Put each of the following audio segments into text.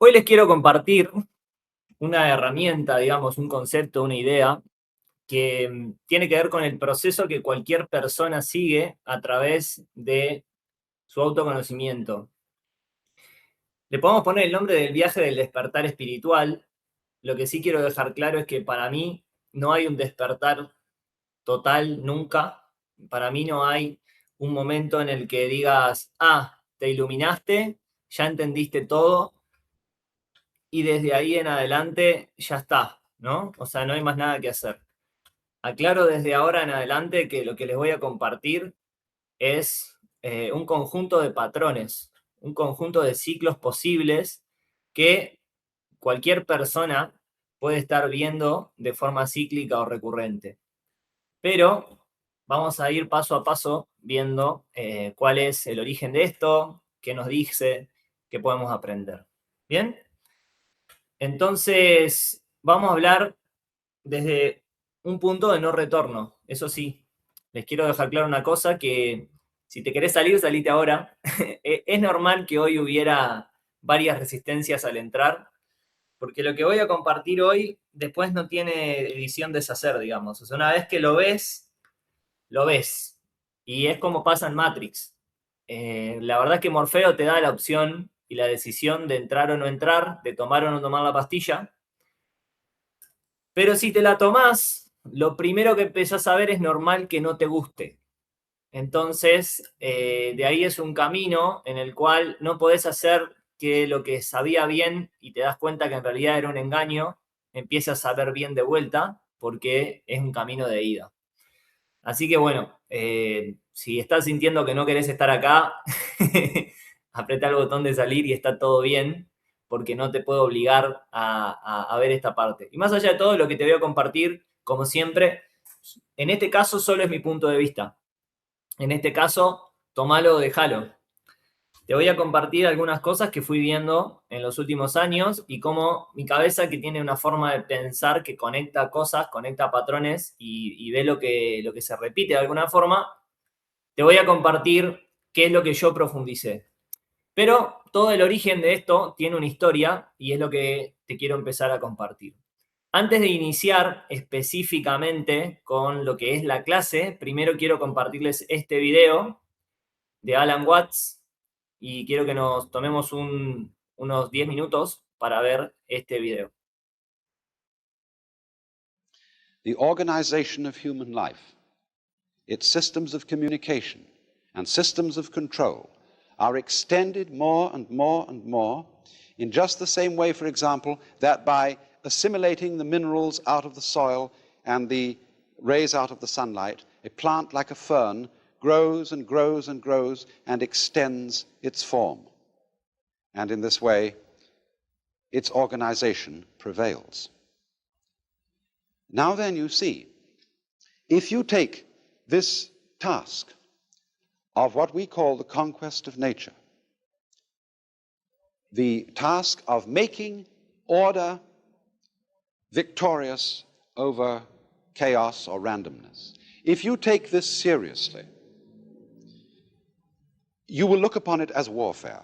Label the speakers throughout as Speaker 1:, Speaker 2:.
Speaker 1: Hoy les quiero compartir una herramienta, digamos, un concepto, una idea que tiene que ver con el proceso que cualquier persona sigue a través de su autoconocimiento. Le podemos poner el nombre del viaje del despertar espiritual. Lo que sí quiero dejar claro es que para mí no hay un despertar total nunca. Para mí no hay un momento en el que digas, te iluminaste, ya entendiste todo y desde ahí en adelante ya está, ¿no? O sea, no hay más nada que hacer. Aclaro desde ahora en adelante que lo que les voy a compartir es un conjunto de patrones, un conjunto de ciclos posibles que cualquier persona puede estar viendo de forma cíclica o recurrente. Pero vamos a ir paso a paso viendo cuál es el origen de esto, qué nos dice, qué podemos aprender. ¿Bien? Entonces, vamos a hablar desde un punto de no retorno. Eso sí, les quiero dejar claro una cosa, que si te querés salir, salite ahora. Es normal que hoy hubiera varias resistencias al entrar, porque lo que voy a compartir hoy después no tiene edición deshacer, digamos. O sea, una vez que lo ves, lo ves. Y es como pasa en Matrix. La verdad es que Morfeo te da la opción y la decisión de entrar o no entrar, de tomar o no tomar la pastilla. Pero si te la tomás, lo primero que empezás a ver es normal que no te guste. Entonces, de ahí es un camino en el cual no podés hacer que lo que sabía bien y te das cuenta que en realidad era un engaño, empiece a saber bien de vuelta, porque es un camino de ida. Así que bueno, si estás sintiendo que no querés estar acá, apretá el botón de salir y está todo bien, porque no te puedo obligar a ver esta parte. Y más allá de todo, lo que te voy a compartir, como siempre, en este caso solo es mi punto de vista. En este caso, tomalo o dejalo. Te voy a compartir algunas cosas que fui viendo en los últimos años y cómo mi cabeza, que tiene una forma de pensar que conecta cosas, conecta patrones y ve lo que se repite de alguna forma, te voy a compartir qué es lo que yo profundicé. Pero todo el origen de esto tiene una historia y es lo que te quiero empezar a compartir. Antes de iniciar específicamente con lo que es la clase, primero quiero compartirles este video de Alan Watts y quiero que nos tomemos unos 10 minutos para ver este video.
Speaker 2: The organization of human life, its systems of communication and systems of control are extended more and more and more in just the same way, for example, that by assimilating the minerals out of the soil and the rays out of the sunlight, a plant like a fern grows and grows and grows and extends its form. And in this way, its organization prevails. Now then, you see, if you take this task of what we call the conquest of nature, the task of making order victorious over chaos or randomness, if you take this seriously, you will look upon it as warfare.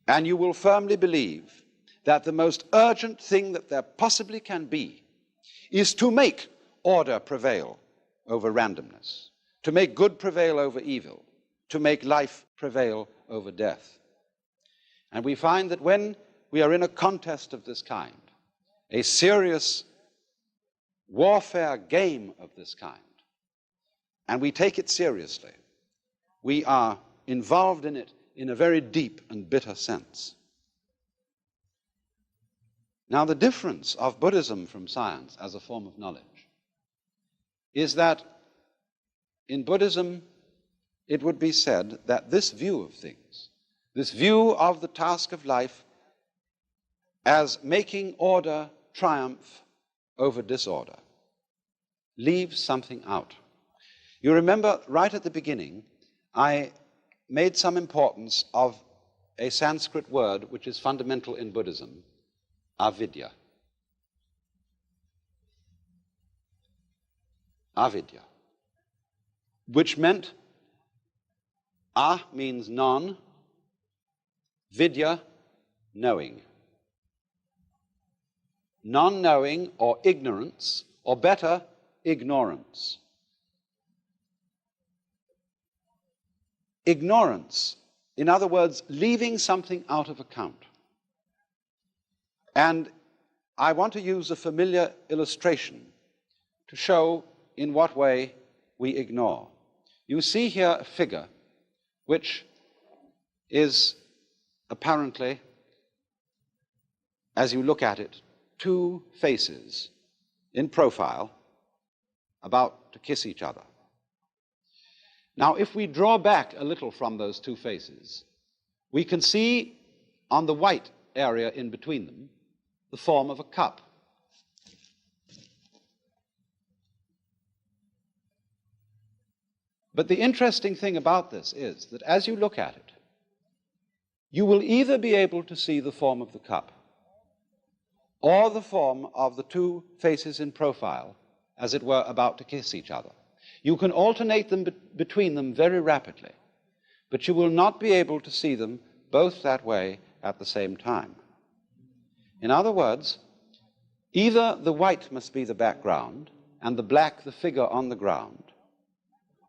Speaker 2: And you will firmly believe that the most urgent thing that there possibly can be is to make order prevail over randomness, to make good prevail over evil, to make life prevail over death. And we find that when we are in a contest of this kind, a serious warfare game of this kind, and we take it seriously, we are involved in it in a very deep and bitter sense. Now, the difference of Buddhism from science as a form of knowledge is that in Buddhism, it would be said that this view of things, this view of the task of life as making order triumph over disorder, leaves something out. You remember right at the beginning, I made some importance of a Sanskrit word which is fundamental in Buddhism, avidya. Avidya, which meant, a means non, vidya knowing. Non-knowing or ignorance, or better, ignorance. Ignorance, in other words, leaving something out of account. And I want to use a familiar illustration to show in what way we ignore. You see here a figure which is apparently, as you look at it, two faces in profile about to kiss each other. Now, if we draw back a little from those two faces, we can see on the white area in between them the form of a cup. But the interesting thing about this is that as you look at it, you will either be able to see the form of the cup or the form of the two faces in profile, as it were, about to kiss each other. You can alternate them between them very rapidly, but you will not be able to see them both that way at the same time. In other words, either the white must be the background and the black the figure on the ground,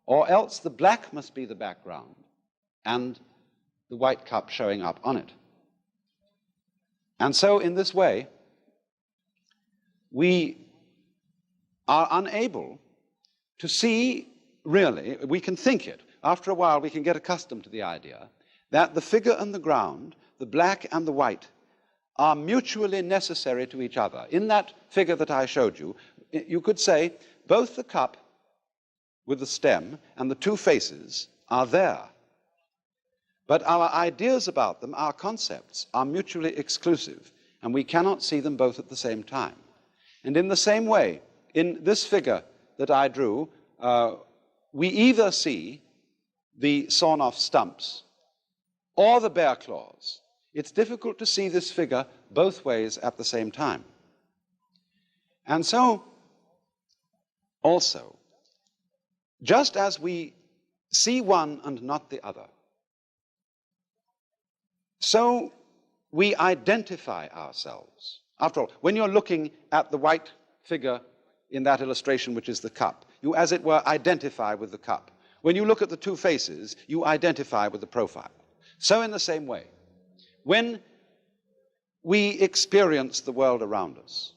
Speaker 2: or else the black must be the background and the white cup showing up on it. And so in this way, we are unable to see, really, we can think it. After a while, we can get accustomed to the idea that the figure and the ground, the black and the white, are mutually necessary to each other. In that figure that I showed you, you could say both the cup with the stem and the two faces are there. But our ideas about them, our concepts, are mutually exclusive, and we cannot see them both at the same time. And in the same way, in this figure that I drew, we either see the sawn-off stumps or the bear claws. It's difficult to see this figure both ways at the same time. And so, also, just as we see one and not the other, so we identify ourselves. After all, when you're looking at the white figure in that illustration, which is the cup, you, as it were, identify with the cup. When you look at the two faces, you identify with the profile. So in the same way, when we experience the world around us,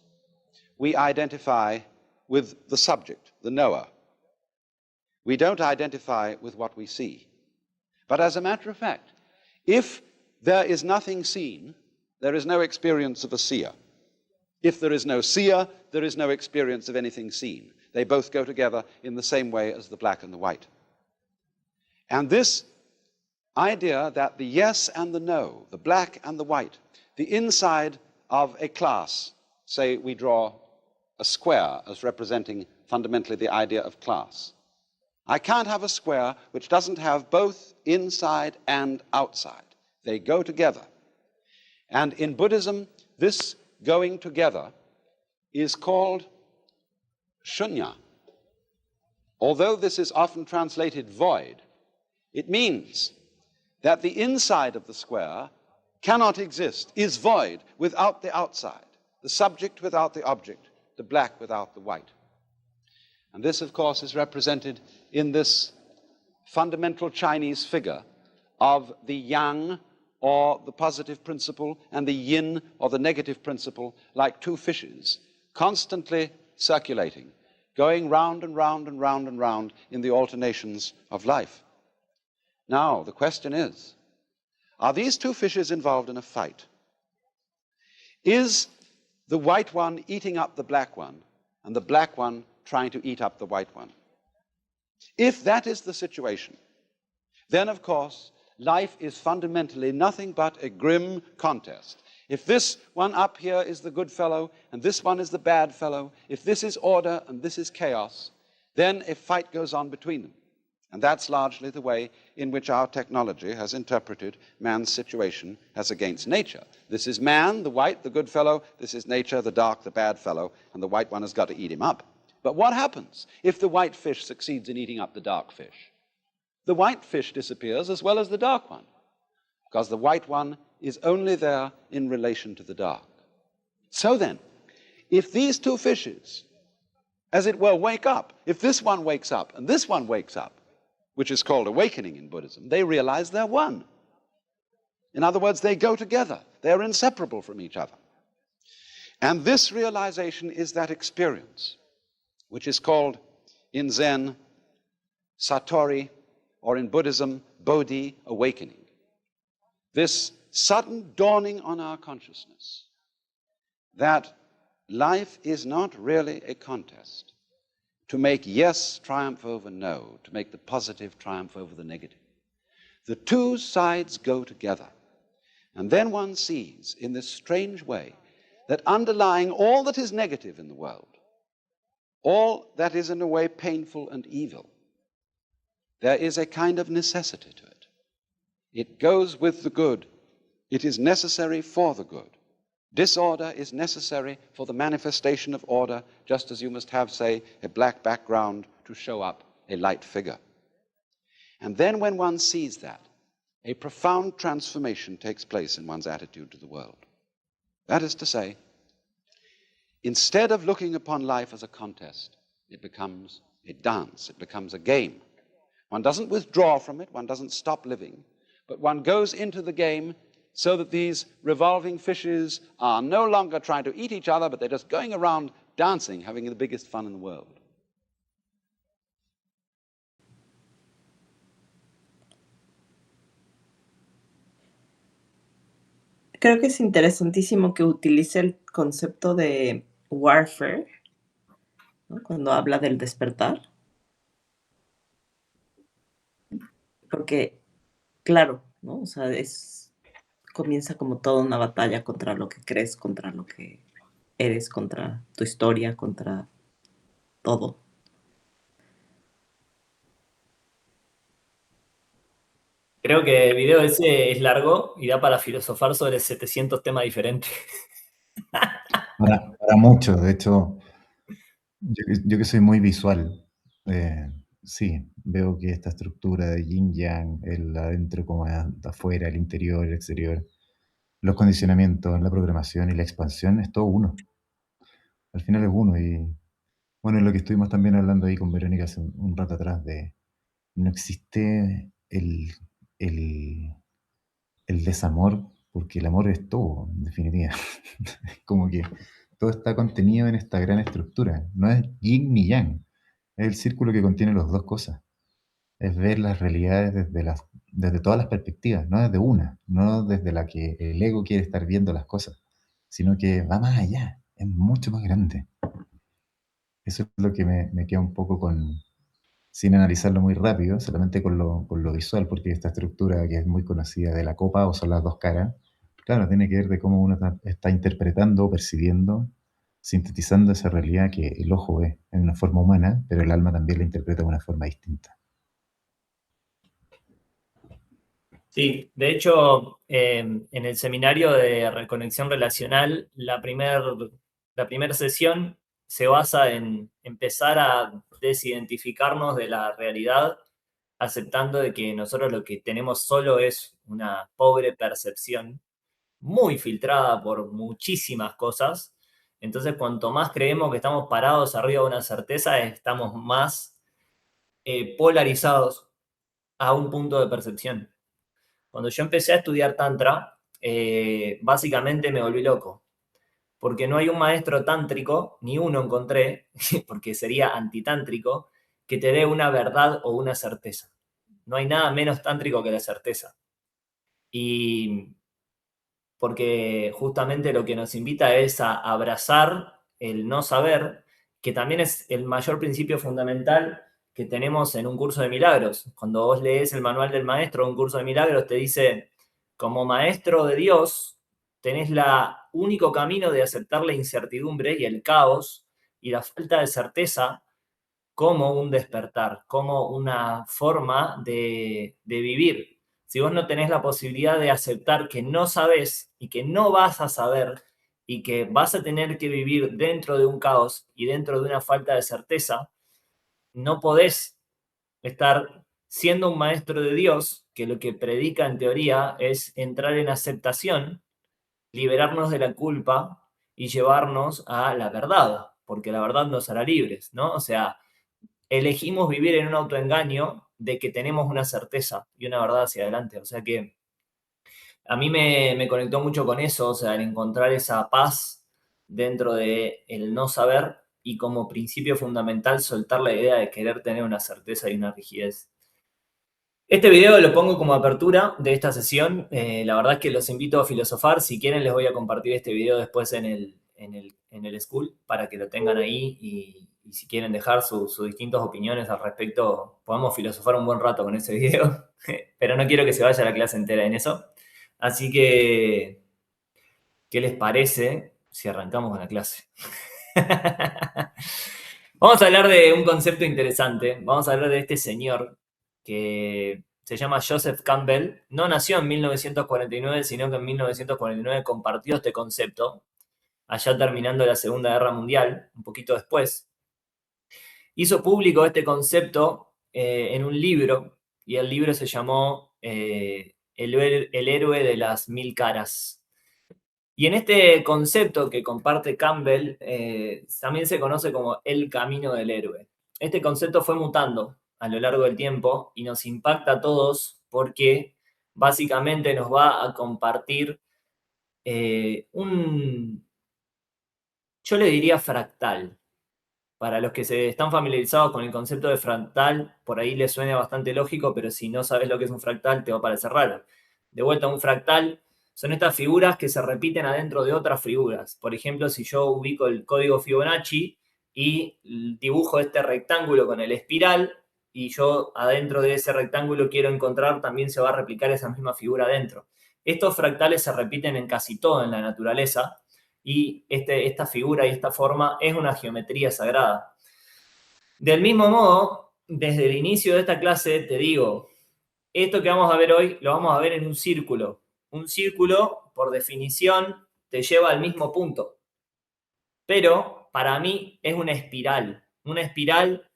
Speaker 2: we identify with the subject, the knower. We don't identify with what we see. But as a matter of fact, if there is nothing seen, there is no experience of a seer. If there is no seer, there is no experience of anything seen. They both go together in the same way as the black and the white. And this idea that the yes and the no, the black and the white, the inside of a class, say we draw a square as representing fundamentally the idea of class. I can't have a square which doesn't have both inside and outside. They go together. And in Buddhism, this going together is called shunya. Although this is often translated void, it means that the inside of the square cannot exist, is void without the outside, the subject without the object, the black without the white. And this, of course, is represented in this fundamental Chinese figure of the yang, or the positive principle, and the yin, or the negative principle, like two fishes, constantly circulating, going round and round and round and round in the alternations of life. Now, the question is, are these two fishes involved in a fight? Is the white one eating up the black one, and the black one trying to eat up the white one? If that is the situation, then, of course, life is fundamentally nothing but a grim contest. If this one up here is the good fellow, and this one is the bad fellow, if this is order and this is chaos, then a fight goes on between them. And that's largely the way in which our technology has interpreted man's situation as against nature. This is man, the white, the good fellow. This is nature, the dark, the bad fellow. And the white one has got to eat him up. But what happens if the white fish succeeds in eating up the dark fish? The white fish disappears as well as the dark one. because the white one is only there in relation to the dark. So then, if these two fishes, as it were, wake up, if this one wakes up and this one wakes up, which is called awakening in Buddhism, they realize they're one. In other words, they go together. They're inseparable from each other. And this realization is that experience, which is called in Zen Satori, or in Buddhism, Bodhi, awakening. This sudden dawning on our consciousness that life is not really a contest to make yes triumph over no, to make the positive triumph over the negative. The two sides go together. And then one sees, in this strange way, that underlying all that is negative in the world, all that is in a way painful and evil, there is a kind of necessity to it. It goes with the good. It is necessary for the good. Disorder is necessary for the manifestation of order, just as you must have, say, a black background to show up a light figure. And then when one sees that, a profound transformation takes place in one's attitude to the world. That is to say, instead of looking upon life as a contest, it becomes a dance, it becomes a game. One doesn't withdraw from it, one doesn't stop living, but one goes into the game so that these revolving fishes are no longer trying to eat each other, but they're just going around dancing, having the biggest fun in the world.
Speaker 3: Creo que es interesantísimo que utilice el concepto de warfare, ¿no? Cuando habla del despertar. Porque, claro, ¿no? O sea, comienza como toda una batalla contra lo que crees, contra lo que eres, contra tu historia, contra todo.
Speaker 1: Creo que el video ese es largo y da para filosofar sobre 700 temas diferentes.
Speaker 4: Para mucho, de hecho, yo que soy muy visual, sí, veo que esta estructura de yin-yang, el adentro como afuera, el interior, el exterior, los condicionamientos, la programación y la expansión, es todo uno. Al final es uno y, bueno, lo que estuvimos también hablando ahí con Verónica hace un rato atrás de no existe el desamor, porque el amor es todo, en definitiva. Como que todo está contenido en esta gran estructura. No es yin ni yang, es el círculo que contiene las dos cosas. Es ver las realidades desde todas las perspectivas, no desde una, no desde la que el ego quiere estar viendo las cosas, sino que va más allá, es mucho más grande. Eso es lo que me queda un poco sin analizarlo muy rápido, solamente con lo visual, porque esta estructura que es muy conocida de la copa, o son las dos caras, claro, tiene que ver de cómo uno está interpretando, percibiendo, sintetizando esa realidad que el ojo ve en una forma humana, pero el alma también la interpreta de una forma distinta.
Speaker 1: Sí, de hecho, en el seminario de reconexión relacional, la primera sesión se basa en empezar a desidentificarnos de la realidad, aceptando de que nosotros lo que tenemos solo es una pobre percepción, muy filtrada por muchísimas cosas. Entonces, cuanto más creemos que estamos parados arriba de una certeza, estamos más polarizados a un punto de percepción. Cuando yo empecé a estudiar Tantra, básicamente me volví loco. Porque no hay un maestro tántrico, ni uno encontré, porque sería antitántrico, que te dé una verdad o una certeza. No hay nada menos tántrico que la certeza. Y porque justamente lo que nos invita es a abrazar el no saber, que también es el mayor principio fundamental que tenemos en un curso de milagros. Cuando vos lees el manual del maestro de un curso de milagros, te dice, como maestro de Dios, tenés el único camino de aceptar la incertidumbre y el caos y la falta de certeza como un despertar, como una forma de vivir. Si vos no tenés la posibilidad de aceptar que no sabés y que no vas a saber y que vas a tener que vivir dentro de un caos y dentro de una falta de certeza, no podés estar siendo un maestro de Dios que lo que predica en teoría es entrar en aceptación, liberarnos de la culpa y llevarnos a la verdad, porque la verdad nos hará libres, ¿no? O sea, elegimos vivir en un autoengaño de que tenemos una certeza y una verdad hacia adelante. O sea que a mí me conectó mucho con eso, o sea, el encontrar esa paz dentro de el no saber y como principio fundamental soltar la idea de querer tener una certeza y una rigidez. Este video lo pongo como apertura de esta sesión. La verdad es que los invito a filosofar. Si quieren les voy a compartir este video después en el school para que lo tengan ahí y si quieren dejar sus distintas opiniones al respecto, podemos filosofar un buen rato con ese video. Pero no quiero que se vaya la clase entera en eso. Así que, ¿qué les parece si arrancamos con la clase? Vamos a hablar de un concepto interesante. Vamos a hablar de este señor que se llama Joseph Campbell. No nació en 1949, sino que en 1949 compartió este concepto, allá terminando la Segunda Guerra Mundial, un poquito después. Hizo público este concepto en un libro, y el libro se llamó El héroe de las mil caras. Y en este concepto que comparte Campbell, también se conoce como el camino del héroe. Este concepto fue mutando a lo largo del tiempo y nos impacta a todos porque básicamente nos va a compartir yo le diría fractal. Para los que se están familiarizados con el concepto de fractal, por ahí les suena bastante lógico, pero si no sabes lo que es un fractal, te va a parecer raro. De vuelta, un fractal son estas figuras que se repiten adentro de otras figuras. Por ejemplo, si yo ubico el código Fibonacci y dibujo este rectángulo con el espiral, y yo adentro de ese rectángulo quiero encontrar, también se va a replicar esa misma figura adentro. Estos fractales se repiten en casi todo en la naturaleza, y esta figura y esta forma es una geometría sagrada. Del mismo modo, desde el inicio de esta clase te digo, esto que vamos a ver hoy lo vamos a ver en un círculo. Un círculo, por definición, te lleva al mismo punto. Pero para mí es una espiral. Una espiral,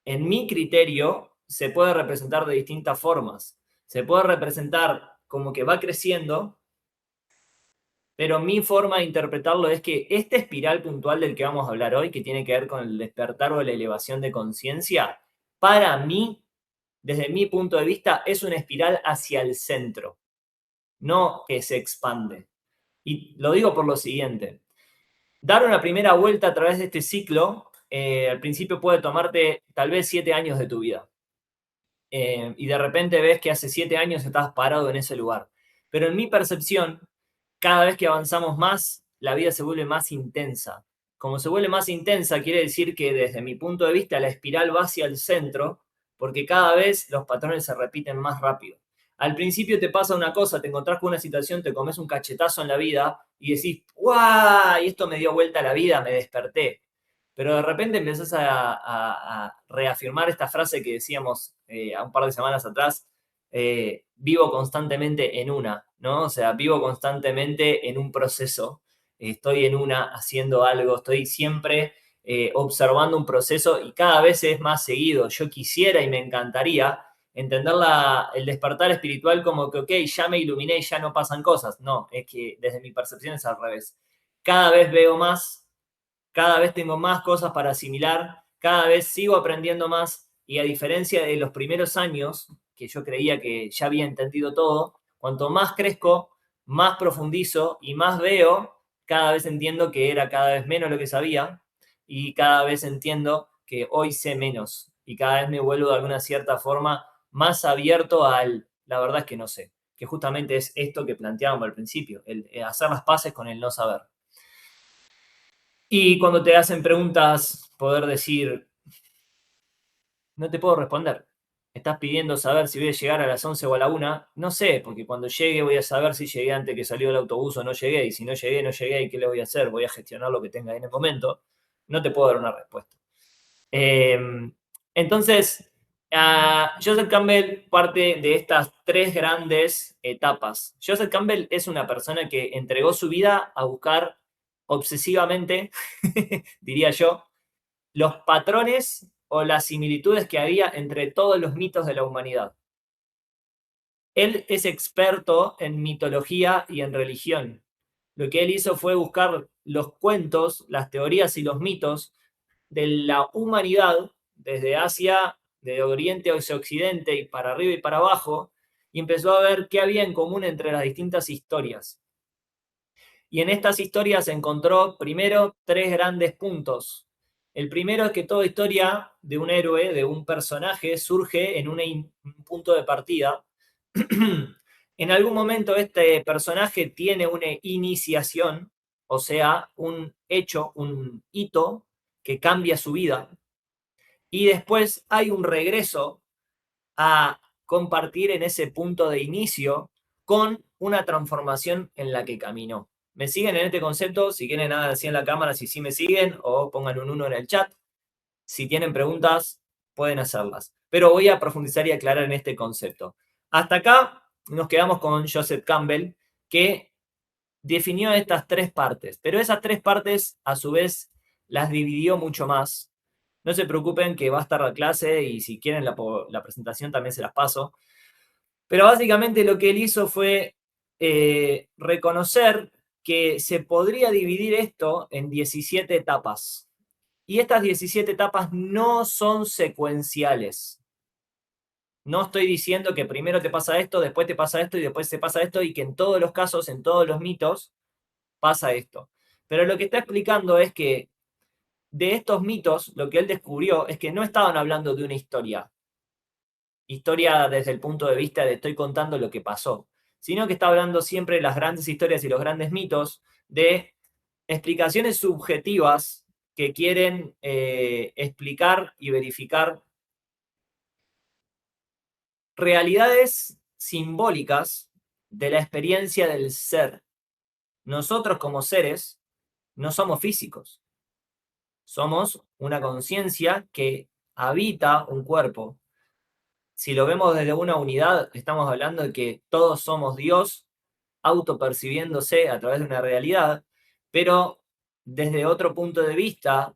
Speaker 1: en mi criterio, se puede representar de distintas formas. Se puede representar como que va creciendo, pero mi forma de interpretarlo es que esta espiral puntual del que vamos a hablar hoy, que tiene que ver con el despertar o la elevación de conciencia, para mí, desde mi punto de vista, es una espiral hacia el centro, no que se expande. Y lo digo por lo siguiente. Dar una primera vuelta a través de este ciclo, al principio puede tomarte tal vez 7 años de tu vida. Y de repente ves que hace 7 años estás parado en ese lugar. Pero en mi percepción, cada vez que avanzamos más, la vida se vuelve más intensa. Como se vuelve más intensa, quiere decir que desde mi punto de vista la espiral va hacia el centro, porque cada vez los patrones se repiten más rápido. Al principio te pasa una cosa, te encontrás con una situación, te comes un cachetazo en la vida y decís, ¡guau! Y esto me dio vuelta a la vida, me desperté. Pero de repente empezás a reafirmar esta frase que decíamos a un par de semanas atrás, vivo constantemente en una, ¿no? O sea, vivo constantemente en un proceso, estoy en una haciendo algo, estoy siempre observando un proceso y cada vez es más seguido. Yo quisiera y me encantaría entender el despertar espiritual como que, ok, ya me iluminé y ya no pasan cosas. No, es que desde mi percepción es al revés. Cada vez veo más, cada vez tengo más cosas para asimilar, cada vez sigo aprendiendo más y a diferencia de los primeros años, que yo creía que ya había entendido todo, cuanto más crezco, más profundizo y más veo, cada vez entiendo que era cada vez menos lo que sabía y cada vez entiendo que hoy sé menos y cada vez me vuelvo de alguna cierta forma más abierto la verdad es que no sé, que justamente es esto que planteábamos al principio, el hacer las paces con el no saber. Y cuando te hacen preguntas, poder decir, no te puedo responder. Estás pidiendo saber si voy a llegar a las 11 o a la 1. No sé, porque cuando llegue voy a saber si llegué antes que salió el autobús o no llegué. Y si no llegué, no llegué. ¿Y qué le voy a hacer? Voy a gestionar lo que tenga en el momento. No te puedo dar una respuesta. Entonces, Joseph Campbell parte de estas 3 grandes etapas. Joseph Campbell es una persona que entregó su vida a buscar obsesivamente, diría yo, los patrones o las similitudes que había entre todos los mitos de la humanidad. Él es experto en mitología y en religión. Lo que él hizo fue buscar los cuentos, las teorías y los mitos de la humanidad, desde Asia, de Oriente hacia Occidente, y para arriba y para abajo, y empezó a ver qué había en común entre las distintas historias. Y en estas historias encontró primero 3 grandes puntos. El primero es que toda historia de un héroe, de un personaje, surge en un punto de partida. En algún momento este personaje tiene una iniciación, o sea, un hecho, un hito que cambia su vida. Y después hay un regreso a compartir en ese punto de inicio con una transformación en la que caminó. ¿Me siguen en este concepto? Si quieren, nada así en la cámara, si sí me siguen, o pongan un 1 en el chat. Si tienen preguntas, pueden hacerlas. Pero voy a profundizar y aclarar en este concepto. Hasta acá nos quedamos con Joseph Campbell, que definió estas 3 partes. Pero esas 3 partes, a su vez, las dividió mucho más. No se preocupen que va a estar la clase y si quieren la presentación también se las paso. Pero básicamente lo que él hizo fue reconocer que se podría dividir esto en 17 etapas. Y estas 17 etapas no son secuenciales. No estoy diciendo que primero te pasa esto, después te pasa esto y después te pasa esto y que en todos los casos, en todos los mitos, pasa esto. Pero lo que está explicando es que de estos mitos, lo que él descubrió es que no estaban hablando de una historia desde el punto de vista de estoy contando lo que pasó, sino que está hablando siempre de las grandes historias y los grandes mitos de explicaciones subjetivas que quieren explicar y verificar realidades simbólicas de la experiencia del ser. Nosotros como seres no somos físicos, somos una conciencia que habita un cuerpo. Si lo vemos desde una unidad, estamos hablando de que todos somos Dios autopercibiéndose a través de una realidad, pero desde otro punto de vista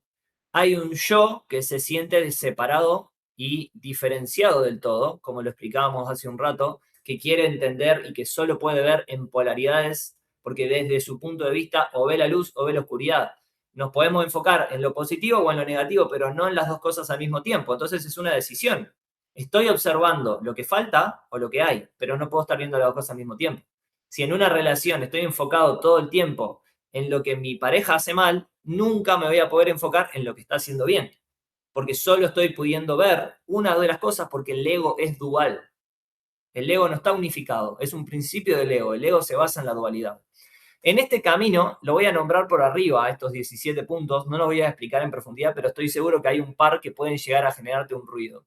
Speaker 1: hay un yo que se siente separado y diferenciado del todo, como lo explicábamos hace un rato, que quiere entender y que solo puede ver en polaridades, porque desde su punto de vista o ve la luz o ve la oscuridad. Nos podemos enfocar en lo positivo o en lo negativo, pero no en las dos cosas al mismo tiempo. Entonces es una decisión. Estoy observando lo que falta o lo que hay, pero no puedo estar viendo las dos cosas al mismo tiempo. Si en una relación estoy enfocado todo el tiempo en lo que mi pareja hace mal, nunca me voy a poder enfocar en lo que está haciendo bien. Porque solo estoy pudiendo ver una de las cosas porque el ego es dual. El ego no está unificado, es un principio del ego. El ego se basa en la dualidad. En este camino, lo voy a nombrar por arriba a estos 17 puntos, no los voy a explicar en profundidad, pero estoy seguro que hay un par que pueden llegar a generarte un ruido.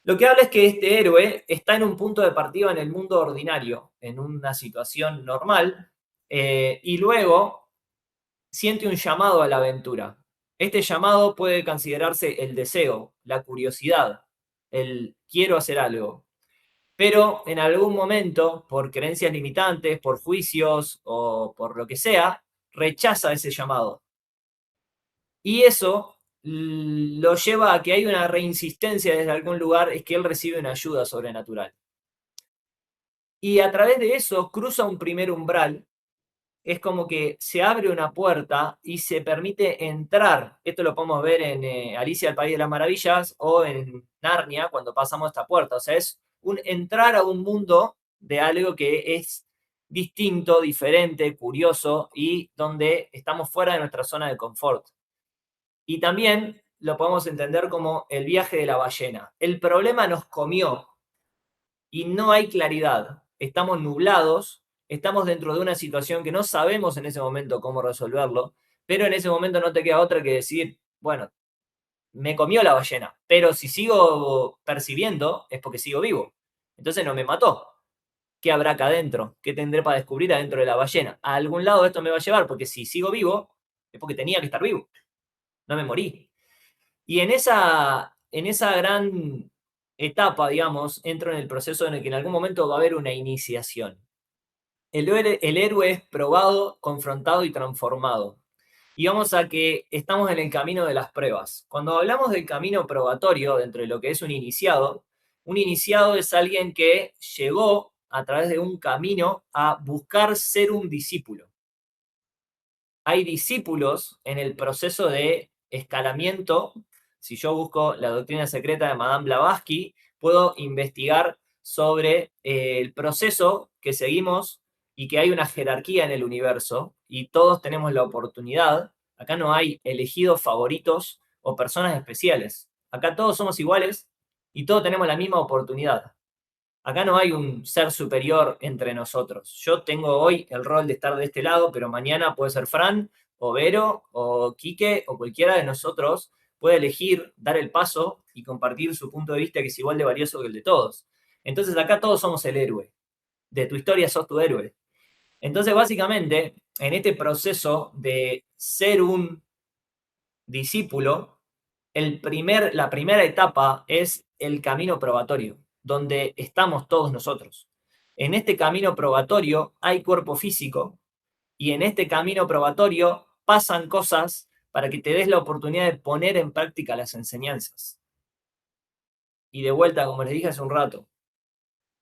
Speaker 1: Lo que habla es que este héroe está en un punto de partida en el mundo ordinario, en una situación normal, y luego siente un llamado a la aventura. Este llamado puede considerarse el deseo, la curiosidad, el quiero hacer algo. Pero en algún momento, por creencias limitantes, por juicios o por lo que sea, rechaza ese llamado. Y eso lo lleva a que hay una reinsistencia desde algún lugar, es que él recibe una ayuda sobrenatural. Y a través de eso cruza un primer umbral, es como que se abre una puerta y se permite entrar. Esto lo podemos ver en Alicia al País de las Maravillas o en Narnia cuando pasamos esta puerta. O sea, es un entrar a un mundo de algo que es distinto, diferente, curioso y donde estamos fuera de nuestra zona de confort. Y también lo podemos entender como el viaje de la ballena. El problema nos comió y no hay claridad. Estamos nublados, estamos dentro de una situación que no sabemos en ese momento cómo resolverlo, pero en ese momento no te queda otra que decir, bueno, me comió la ballena, pero si sigo percibiendo es porque sigo vivo. Entonces no me mató. ¿Qué habrá acá adentro? ¿Qué tendré para descubrir adentro de la ballena? A algún lado esto me va a llevar, porque si sigo vivo es porque tenía que estar vivo. No me morí. Y en esa gran etapa, digamos, entro en el proceso en el que en algún momento va a haber una iniciación. El héroe es probado, confrontado y transformado. Y vamos a que estamos en el camino de las pruebas. Cuando hablamos del camino probatorio, dentro de lo que es un iniciado, Un iniciado es alguien que llegó a través de un camino a buscar ser un discípulo. Hay discípulos en el proceso de escalamiento. Si yo busco la doctrina secreta de Madame Blavatsky, puedo investigar sobre el proceso que seguimos y que hay una jerarquía en el universo y todos tenemos la oportunidad. Acá no hay elegidos favoritos o personas especiales. Acá todos somos iguales y todos tenemos la misma oportunidad. Acá no hay un ser superior entre nosotros. Yo tengo hoy el rol de estar de este lado, pero mañana puede ser Fran, o Vero, o Quique, o cualquiera de nosotros puede elegir dar el paso y compartir su punto de vista que es igual de valioso que el de todos. Entonces acá todos somos el héroe. De tu historia sos tu héroe. Entonces básicamente, en este proceso de ser un discípulo, la primera etapa es el camino probatorio, donde estamos todos nosotros. En este camino probatorio hay cuerpo físico y en este camino probatorio pasan cosas para que te des la oportunidad de poner en práctica las enseñanzas. Y de vuelta, como les dije hace un rato,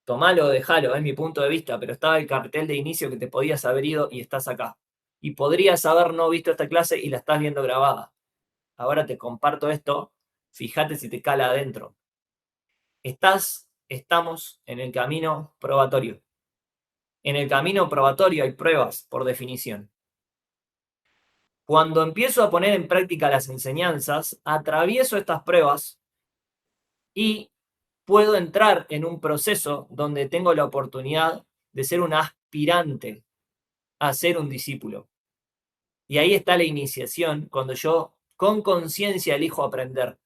Speaker 1: tomalo o dejalo, es mi punto de vista, pero estaba el cartel de inicio que te podías haber ido y estás acá. Y podrías haber no visto esta clase y la estás viendo grabada. Ahora te comparto esto, fíjate si te cala adentro. Estamos en el camino probatorio. En el camino probatorio hay pruebas, por definición. Cuando empiezo a poner en práctica las enseñanzas, atravieso estas pruebas y puedo entrar en un proceso donde tengo la oportunidad de ser un aspirante a ser un discípulo. Y ahí está la iniciación, cuando yo con conciencia elijo aprender.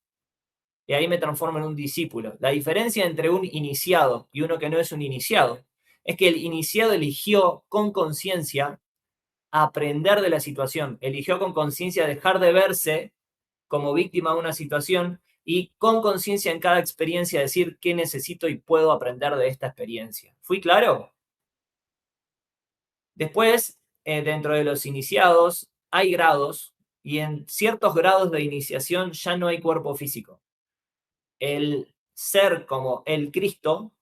Speaker 1: Y ahí me transformo en un discípulo. La diferencia entre un iniciado y uno que no es un iniciado es que el iniciado eligió con conciencia aprender de la situación, eligió con conciencia dejar de verse como víctima de una situación y con conciencia en cada experiencia decir qué necesito y puedo aprender de esta experiencia. ¿Fui claro? Después, dentro de los iniciados, hay grados y en ciertos grados de iniciación ya no hay cuerpo físico. El ser como el Cristo,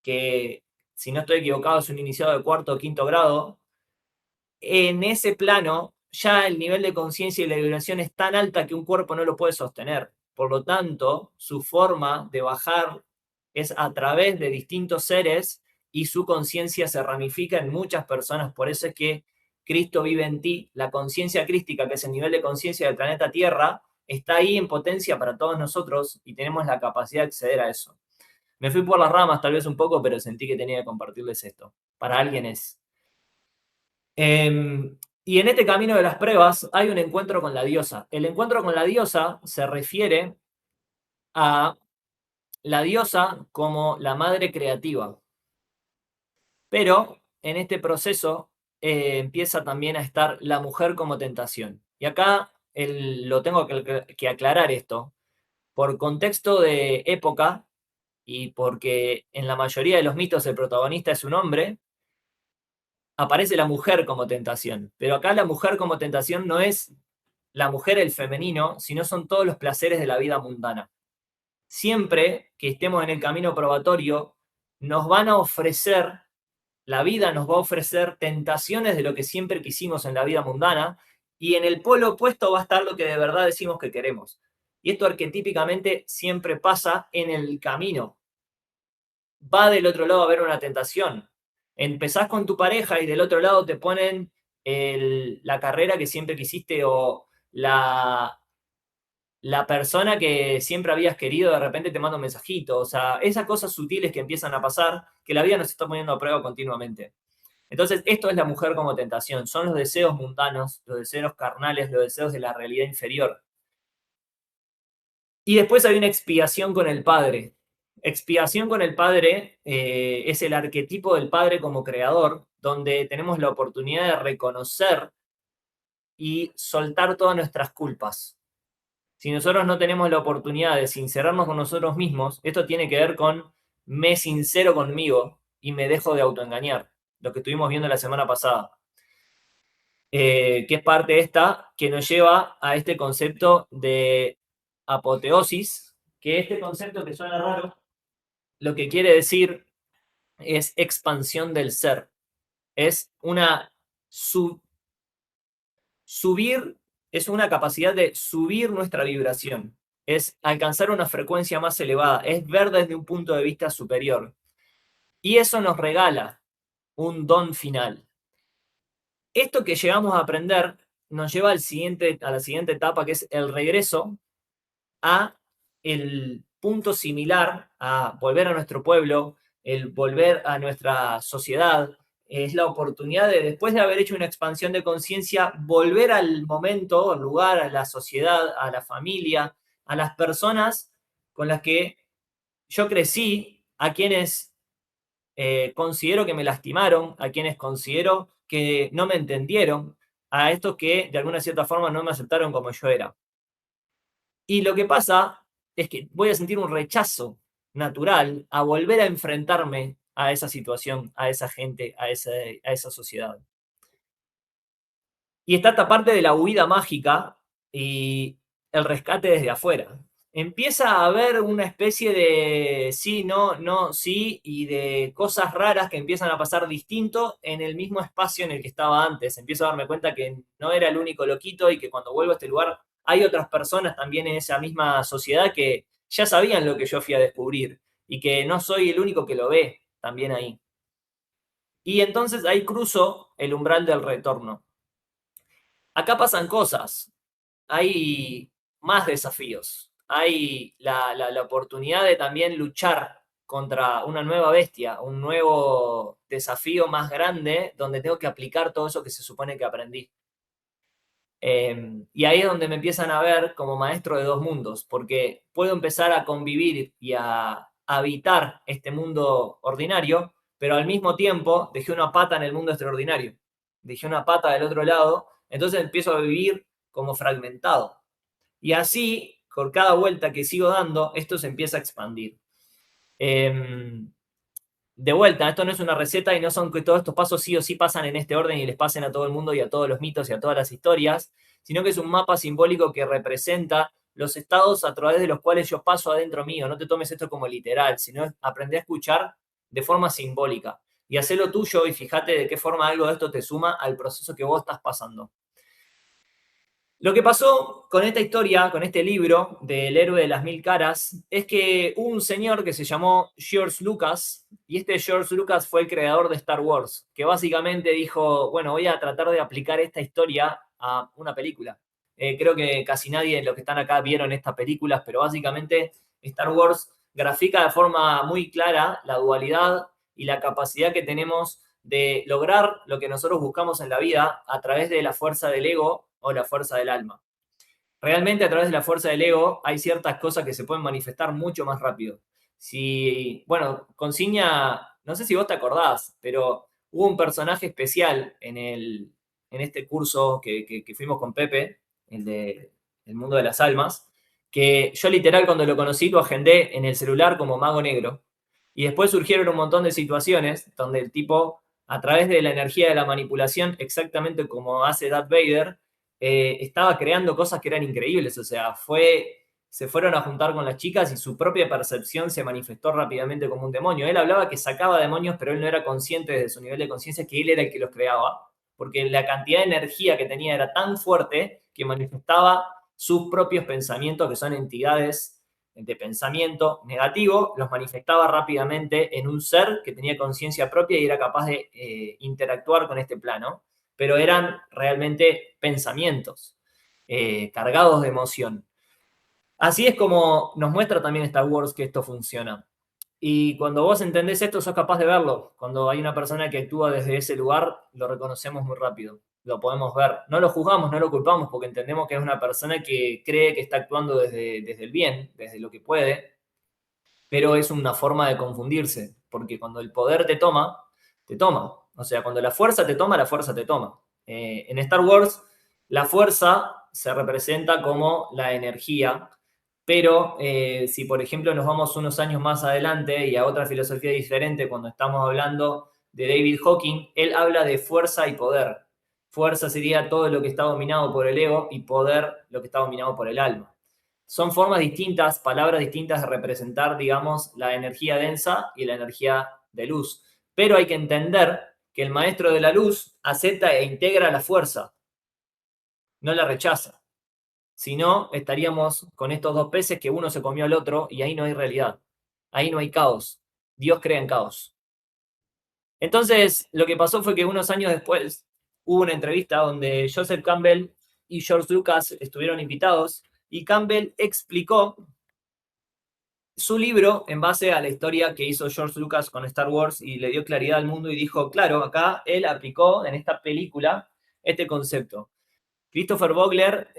Speaker 1: que si no estoy equivocado es un iniciado de cuarto o quinto grado, en ese plano ya el nivel de conciencia y la vibración es tan alta que un cuerpo no lo puede sostener. Por lo tanto, su forma de bajar es a través de distintos seres y su conciencia se ramifica en muchas personas. Por eso es que Cristo vive en ti. La conciencia crística, que es el nivel de conciencia del planeta Tierra, está ahí en potencia para todos nosotros y tenemos la capacidad de acceder a eso. Me fui por las ramas tal vez un poco, pero sentí que tenía que compartirles esto. Para alguien es. Y en este camino de las pruebas hay un encuentro con la diosa. El encuentro con la diosa se refiere a la diosa como la madre creativa. Pero en este proceso empieza también a estar la mujer como tentación. Y acá lo tengo que aclarar esto. Por contexto de época y porque en la mayoría de los mitos el protagonista es un hombre, aparece la mujer como tentación. Pero acá la mujer como tentación no es la mujer el femenino, sino son todos los placeres de la vida mundana. Siempre que estemos en el camino probatorio, nos van a ofrecer, la vida nos va a ofrecer tentaciones de lo que siempre quisimos en la vida mundana, y en el polo opuesto va a estar lo que de verdad decimos que queremos. Y esto arquetípicamente siempre pasa en el camino. Va del otro lado a haber una tentación. Empezás con tu pareja y del otro lado te ponen la carrera que siempre quisiste o la persona que siempre habías querido de repente te manda un mensajito. O sea, esas cosas sutiles que empiezan a pasar, que la vida nos está poniendo a prueba continuamente. Entonces, esto es la mujer como tentación. Son los deseos mundanos, los deseos carnales, los deseos de la realidad inferior. Y después hay una expiación con el padre. Expiación con el padre es el arquetipo del padre como creador, donde tenemos la oportunidad de reconocer y soltar todas nuestras culpas. Si nosotros no tenemos la oportunidad de sincerarnos con nosotros mismos, esto tiene que ver con me sincero conmigo y me dejo de autoengañar, lo que estuvimos viendo la semana pasada. Que es parte esta que nos lleva a este concepto de apoteosis, que este concepto que suena raro, lo que quiere decir es expansión del ser. Es una subir, es una capacidad de subir nuestra vibración. Es alcanzar una frecuencia más elevada. Es ver desde un punto de vista superior. Y eso nos regala un don final. Esto que llegamos a aprender nos lleva a la siguiente etapa, que es el regreso a el punto similar, a volver a nuestro pueblo, el volver a nuestra sociedad. Es la oportunidad de, después de haber hecho una expansión de conciencia, volver al momento, al lugar, a la sociedad, a la familia, a las personas con las que yo crecí, a quienes considero que me lastimaron, a quienes considero que no me entendieron, a estos que de alguna cierta forma no me aceptaron como yo era. Y lo que pasa es que voy a sentir un rechazo natural a volver a enfrentarme a esa situación, a esa gente, a esa sociedad. Y está esta parte de la huida mágica y el rescate desde afuera. Empieza a haber una especie de sí, no, no, sí, y de cosas raras que empiezan a pasar distinto en el mismo espacio en el que estaba antes. Empiezo a darme cuenta que no era el único loquito y que cuando vuelvo a este lugar hay otras personas también en esa misma sociedad que ya sabían lo que yo fui a descubrir y que no soy el único que lo ve también ahí. Y entonces ahí cruzo el umbral del retorno. Acá pasan cosas, hay más desafíos, hay la oportunidad de también luchar contra una nueva bestia, un nuevo desafío más grande donde tengo que aplicar todo eso que se supone que aprendí. Y ahí es donde me empiezan a ver como maestro de dos mundos, porque puedo empezar a convivir y a habitar este mundo ordinario, pero al mismo tiempo dejé una pata en el mundo extraordinario, dejé una pata del otro lado, entonces empiezo a vivir como fragmentado. Y así, por cada vuelta que sigo dando, esto se empieza a expandir. De vuelta, esto no es una receta y no son que todos estos pasos sí o sí pasan en este orden y les pasen a todo el mundo y a todos los mitos y a todas las historias, sino que es un mapa simbólico que representa los estados a través de los cuales yo paso adentro mío. No te tomes esto como literal, sino aprender a escuchar de forma simbólica y hacerlo tuyo y fíjate de qué forma algo de esto te suma al proceso que vos estás pasando. Lo que pasó con esta historia, con este libro del héroe de las mil caras, es que hubo un señor que se llamó George Lucas, y este George Lucas fue el creador de Star Wars, que básicamente dijo, bueno, voy a tratar de aplicar esta historia a una película. Creo que casi nadie de los que están acá vieron estas películas, pero básicamente Star Wars grafica de forma muy clara la dualidad y la capacidad que tenemos de lograr lo que nosotros buscamos en la vida a través de la fuerza del ego o la fuerza del alma. Realmente a través de la fuerza del ego hay ciertas cosas que se pueden manifestar mucho más rápido. Si, bueno, con Ciña, no sé si vos te acordás, pero hubo un personaje especial en este curso que fuimos con Pepe, el de El Mundo de las Almas, que yo literal cuando lo conocí lo agendé en el celular como mago negro. Y después surgieron un montón de situaciones donde el tipo, a través de la energía de la manipulación, exactamente como hace Darth Vader, estaba creando cosas que eran increíbles. O sea, se fueron a juntar con las chicas y su propia percepción se manifestó rápidamente como un demonio. Él hablaba que sacaba demonios, pero él no era consciente de su nivel de conciencia que él era el que los creaba, porque la cantidad de energía que tenía era tan fuerte que manifestaba sus propios pensamientos, que son entidades de pensamiento negativo, los manifestaba rápidamente en un ser que tenía conciencia propia y era capaz de interactuar con este plano, pero eran realmente pensamientos cargados de emoción. Así es como nos muestra también Star Wars que esto funciona. Y cuando vos entendés esto, sos capaz de verlo. Cuando hay una persona que actúa desde ese lugar, lo reconocemos muy rápido. Lo podemos ver. No lo juzgamos, no lo culpamos, porque entendemos que es una persona que cree que está actuando desde el bien, desde lo que puede, pero es una forma de confundirse, porque cuando el poder te toma, te toma. O sea, cuando la fuerza te toma, la fuerza te toma. En Star Wars, la fuerza se representa como la energía, pero si por ejemplo nos vamos unos años más adelante y a otra filosofía diferente, cuando estamos hablando de David Hawking, él habla de fuerza y poder. Fuerza sería todo lo que está dominado por el ego y poder lo que está dominado por el alma. son formas distintas, palabras distintas de representar, digamos, la energía densa y la energía de luz. Pero hay que entender que el maestro de la luz acepta e integra la fuerza, no la rechaza. Si no, estaríamos con estos dos peces que uno se comió al otro y ahí no hay realidad. Ahí no hay caos. Dios crea en caos. Entonces, lo que pasó fue que unos años después hubo una entrevista donde Joseph Campbell y George Lucas estuvieron invitados y Campbell explicó su libro en base a la historia que hizo George Lucas con Star Wars y le dio claridad al mundo y dijo, claro, acá él aplicó en esta película este concepto. Christopher Vogler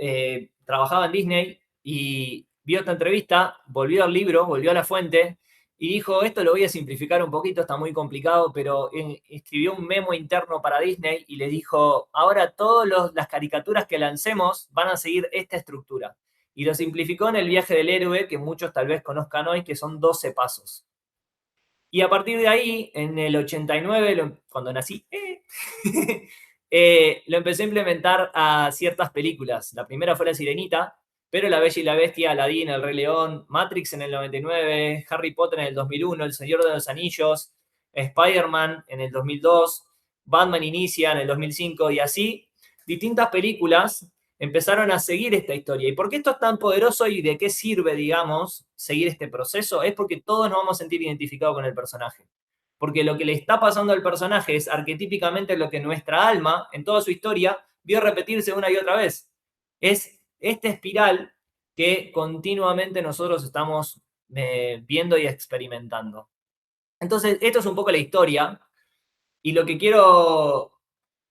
Speaker 1: trabajaba en Disney y vio esta entrevista, volvió al libro, volvió a la fuente y dijo, esto lo voy a simplificar un poquito, está muy complicado, pero escribió un memo interno para Disney y le dijo, ahora todas las caricaturas que lancemos van a seguir esta estructura. Y lo simplificó en el viaje del héroe, que muchos tal vez conozcan hoy, que son 12 pasos. Y a partir de ahí, en el 89, cuando nací, lo empecé a implementar a ciertas películas. La primera fue La Sirenita, pero La Bella y la Bestia, Aladdin, El Rey León, Matrix en el 99, Harry Potter en el 2001, El Señor de los Anillos, Spider-Man en el 2002, Batman Inicia en el 2005 y así, distintas películas empezaron a seguir esta historia. ¿Y por qué esto es tan poderoso y de qué sirve, digamos, seguir este proceso? Es porque todos nos vamos a sentir identificados con el personaje. Porque lo que le está pasando al personaje es arquetípicamente lo que nuestra alma, en toda su historia, vio repetirse una y otra vez. Es esta espiral que continuamente nosotros estamos viendo y experimentando. Entonces, esto es un poco la historia. Y lo que quiero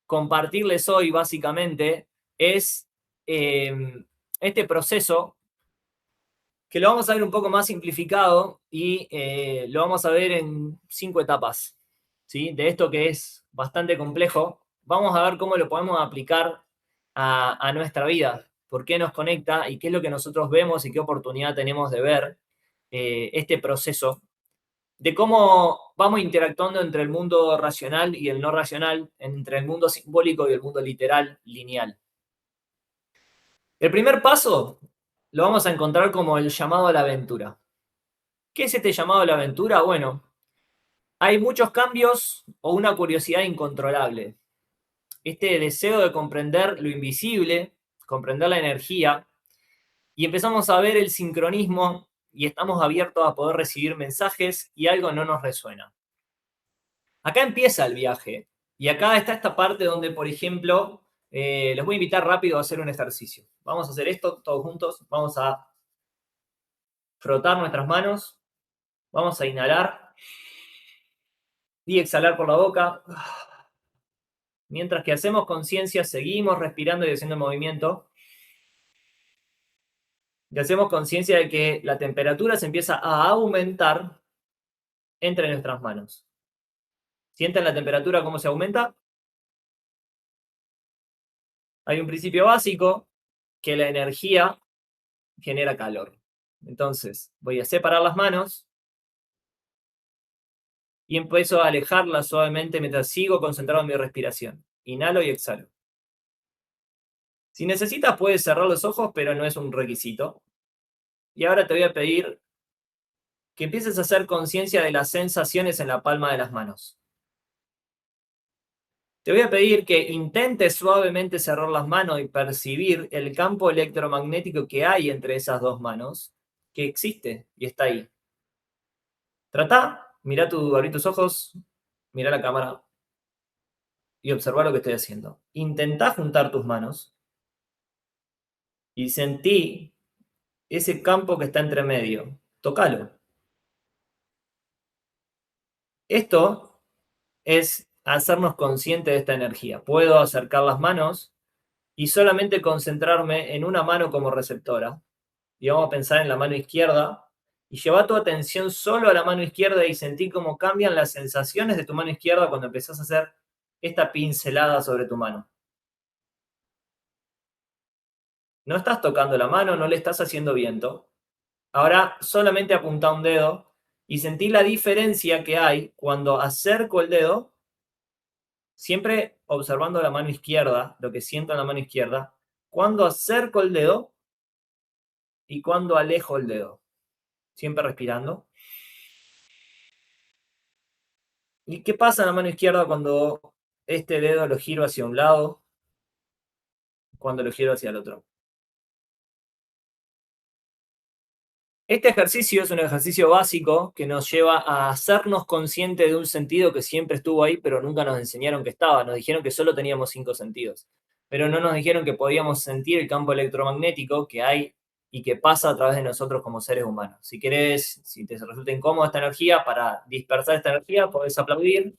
Speaker 1: compartirles hoy, básicamente, es este proceso que lo vamos a ver un poco más simplificado y lo vamos a ver en 5 etapas, ¿sí? De esto que es bastante complejo, vamos a ver cómo lo podemos aplicar a nuestra vida, por qué nos conecta y qué es lo que nosotros vemos y qué oportunidad tenemos de ver este proceso, de cómo vamos interactuando entre el mundo racional y el no racional, entre el mundo simbólico y el mundo literal, lineal. El primer paso lo vamos a encontrar como el llamado a la aventura. ¿Qué es este llamado a la aventura? Bueno, hay muchos cambios o una curiosidad incontrolable. Este deseo de comprender lo invisible, comprender la energía, y empezamos a ver el sincronismo y estamos abiertos a poder recibir mensajes y algo no nos resuena. Acá empieza el viaje y acá está esta parte donde, por ejemplo, les voy a invitar rápido a hacer un ejercicio. Vamos a hacer esto todos juntos. Vamos a frotar nuestras manos. Vamos a inhalar y exhalar por la boca. Mientras que hacemos conciencia, seguimos respirando y haciendo el movimiento. Y hacemos conciencia de que la temperatura se empieza a aumentar entre nuestras manos. ¿Sienten la temperatura cómo se aumenta? Hay un principio básico que la energía genera calor. Entonces, voy a separar las manos y empiezo a alejarlas suavemente mientras sigo concentrado en mi respiración. Inhalo y exhalo. Si necesitas, puedes cerrar los ojos, pero no es un requisito. Y ahora te voy a pedir que empieces a hacer conciencia de las sensaciones en la palma de las manos. Te voy a pedir que intentes suavemente cerrar las manos y percibir el campo electromagnético que hay entre esas dos manos, que existe y está ahí. Trata, abrí tus ojos, mira la cámara y observa lo que estoy haciendo. Intentá juntar tus manos y sentí ese campo que está entre medio. Tócalo. Esto es hacernos conscientes de esta energía. Puedo acercar las manos y solamente concentrarme en una mano como receptora. Y vamos a pensar en la mano izquierda. Y lleva tu atención solo a la mano izquierda y sentí cómo cambian las sensaciones de tu mano izquierda cuando empezás a hacer esta pincelada sobre tu mano. No estás tocando la mano, no le estás haciendo viento. Ahora solamente apunta un dedo y sentí la diferencia que hay cuando acerco el dedo, siempre observando la mano izquierda, lo que siento en la mano izquierda. Cuando acerco el dedo y cuándo alejo el dedo. Siempre respirando. ¿Y qué pasa en la mano izquierda cuando este dedo lo giro hacia un lado, cuando lo giro hacia el otro? Este ejercicio es un ejercicio básico que nos lleva a hacernos conscientes de un sentido que siempre estuvo ahí, pero nunca nos enseñaron que estaba. Nos dijeron que solo teníamos 5 sentidos, pero no nos dijeron que podíamos sentir el campo electromagnético que hay y que pasa a través de nosotros como seres humanos. Si querés, si te resulta incómoda esta energía, para dispersar esta energía, podés aplaudir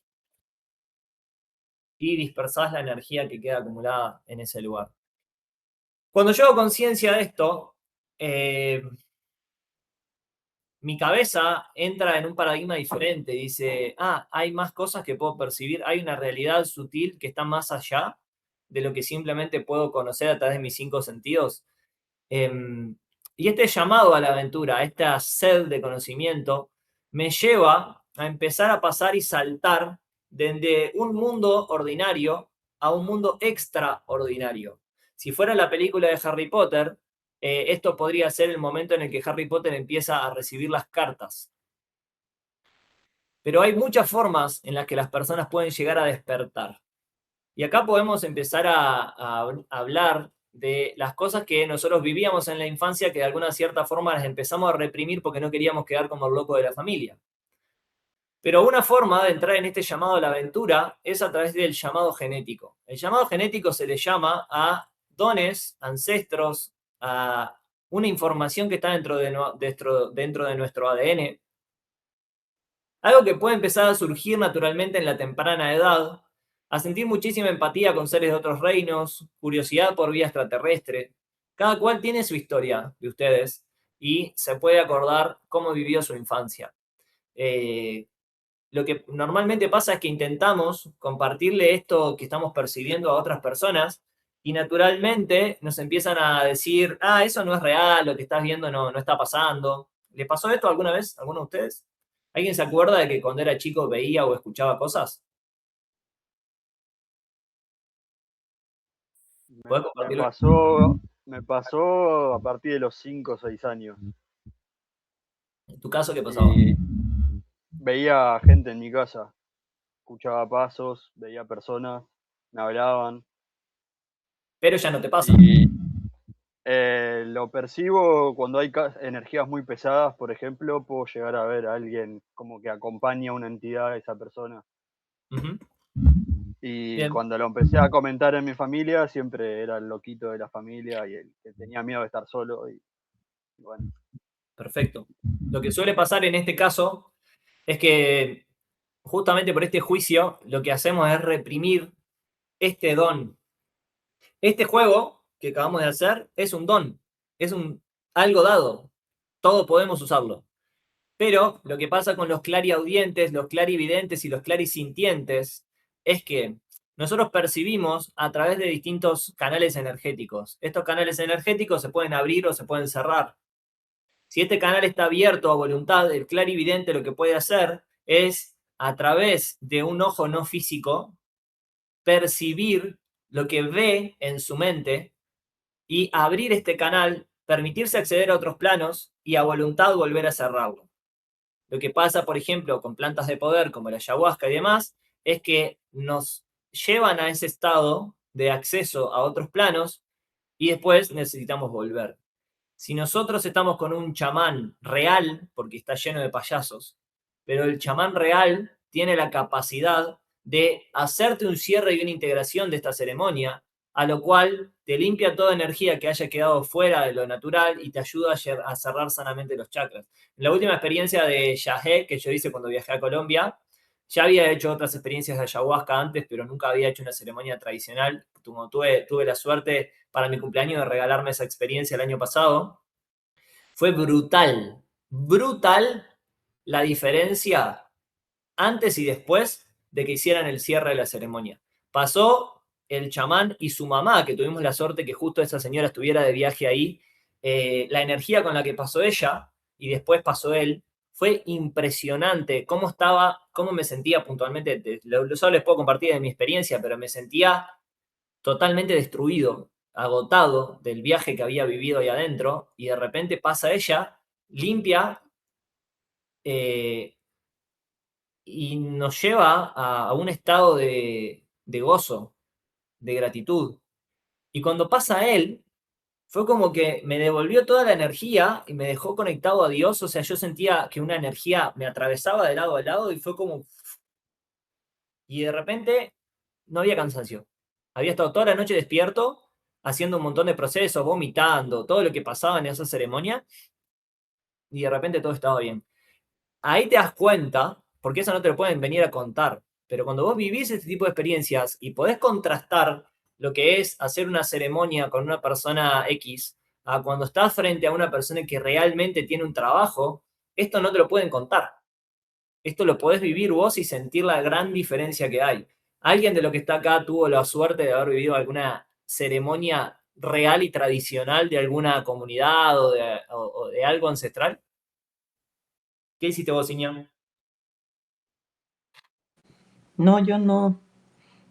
Speaker 1: y dispersás la energía que queda acumulada en ese lugar. Cuando yo hago conciencia de esto, mi cabeza entra en un paradigma diferente. Dice, hay más cosas que puedo percibir, hay una realidad sutil que está más allá de lo que simplemente puedo conocer a través de mis 5 sentidos. Y este llamado a la aventura, esta sed de conocimiento, me lleva a empezar a pasar y saltar desde un mundo ordinario a un mundo extraordinario. Si fuera la película de Harry Potter, esto podría ser el momento en el que Harry Potter empieza a recibir las cartas. Pero hay muchas formas en las que las personas pueden llegar a despertar. Y acá podemos empezar a hablar de las cosas que nosotros vivíamos en la infancia, que de alguna cierta forma las empezamos a reprimir porque no queríamos quedar como el loco de la familia. Pero una forma de entrar en este llamado a la aventura es a través del llamado genético. El llamado genético se le llama a dones, ancestros, a una información que está dentro de nuestro ADN. Algo que puede empezar a surgir naturalmente en la temprana edad, a sentir muchísima empatía con seres de otros reinos, curiosidad por vida extraterrestre. Cada cual tiene su historia de ustedes y se puede acordar cómo vivió su infancia. Lo que normalmente pasa es que intentamos compartirle esto que estamos percibiendo a otras personas y naturalmente nos empiezan a decir, eso no es real, lo que estás viendo no está pasando. ¿Le pasó esto alguna vez a alguno de ustedes? ¿Alguien se acuerda de que cuando era chico veía o escuchaba cosas? ¿Podés compartirlo?
Speaker 5: Me pasó a partir de los 5 o 6 años.
Speaker 1: ¿En tu caso qué pasaba?
Speaker 5: Y veía gente en mi casa, escuchaba pasos, veía personas, me hablaban.
Speaker 1: Pero ya no te pasa.
Speaker 5: Y lo percibo cuando hay energías muy pesadas, por ejemplo, puedo llegar a ver a alguien como que acompaña a una entidad a esa persona.
Speaker 1: Ujú.
Speaker 5: Y
Speaker 1: Bien.
Speaker 5: cuando lo empecé a comentar en mi familia, siempre era el loquito de la familia y el que tenía miedo de estar solo. Y bueno.
Speaker 1: Perfecto. Lo que suele pasar en este caso es que justamente por este juicio lo que hacemos es reprimir este don. Este juego que acabamos de hacer es un don, es algo dado. Todos podemos usarlo. Pero lo que pasa con los clariaudientes, los clarividentes y los clarisintientes es que nosotros percibimos a través de distintos canales energéticos. Estos canales energéticos se pueden abrir o se pueden cerrar. Si este canal está abierto a voluntad, el clarividente lo que puede hacer es, a través de un ojo no físico, percibir lo que ve en su mente y abrir este canal, permitirse acceder a otros planos y a voluntad volver a cerrarlo. Lo que pasa, por ejemplo, con plantas de poder como la ayahuasca y demás, es que nos llevan a ese estado de acceso a otros planos y después necesitamos volver. Si nosotros estamos con un chamán real, porque está lleno de payasos, pero el chamán real tiene la capacidad de hacerte un cierre y una integración de esta ceremonia, a lo cual te limpia toda energía que haya quedado fuera de lo natural y te ayuda a cerrar sanamente los chakras. En la última experiencia de Yahé que yo hice cuando viajé a Colombia, ya había hecho otras experiencias de ayahuasca antes, pero nunca había hecho una ceremonia tradicional. Tuve la suerte para mi cumpleaños de regalarme esa experiencia el año pasado. Fue brutal, brutal la diferencia antes y después de que hicieran el cierre de la ceremonia. Pasó el chamán y su mamá, que tuvimos la suerte que justo esa señora estuviera de viaje ahí. La energía con la que pasó ella y después pasó él, fue impresionante cómo me sentía puntualmente. Solo les puedo compartir de mi experiencia, pero me sentía totalmente destruido. agotado del viaje que había vivido ahí adentro, y de repente pasa ella, limpia, y nos lleva a un estado de gozo, de gratitud. Y cuando pasa él, fue como que me devolvió toda la energía y me dejó conectado a Dios. O sea, yo sentía que una energía me atravesaba de lado a lado y fue como... Y de repente no había cansancio. Había estado toda la noche despierto, haciendo un montón de procesos, vomitando, todo lo que pasaba en esa ceremonia, y de repente todo estaba bien. Ahí te das cuenta, porque eso no te lo pueden venir a contar, pero cuando vos vivís este tipo de experiencias y podés contrastar lo que es hacer una ceremonia con una persona X a cuando estás frente a una persona que realmente tiene un trabajo, esto no te lo pueden contar. Esto lo podés vivir vos y sentir la gran diferencia que hay. ¿Alguien de los que está acá tuvo la suerte de haber vivido alguna ceremonia real y tradicional de alguna comunidad o de algo ancestral? ¿Qué hiciste vos, Iñan?
Speaker 3: No, yo no.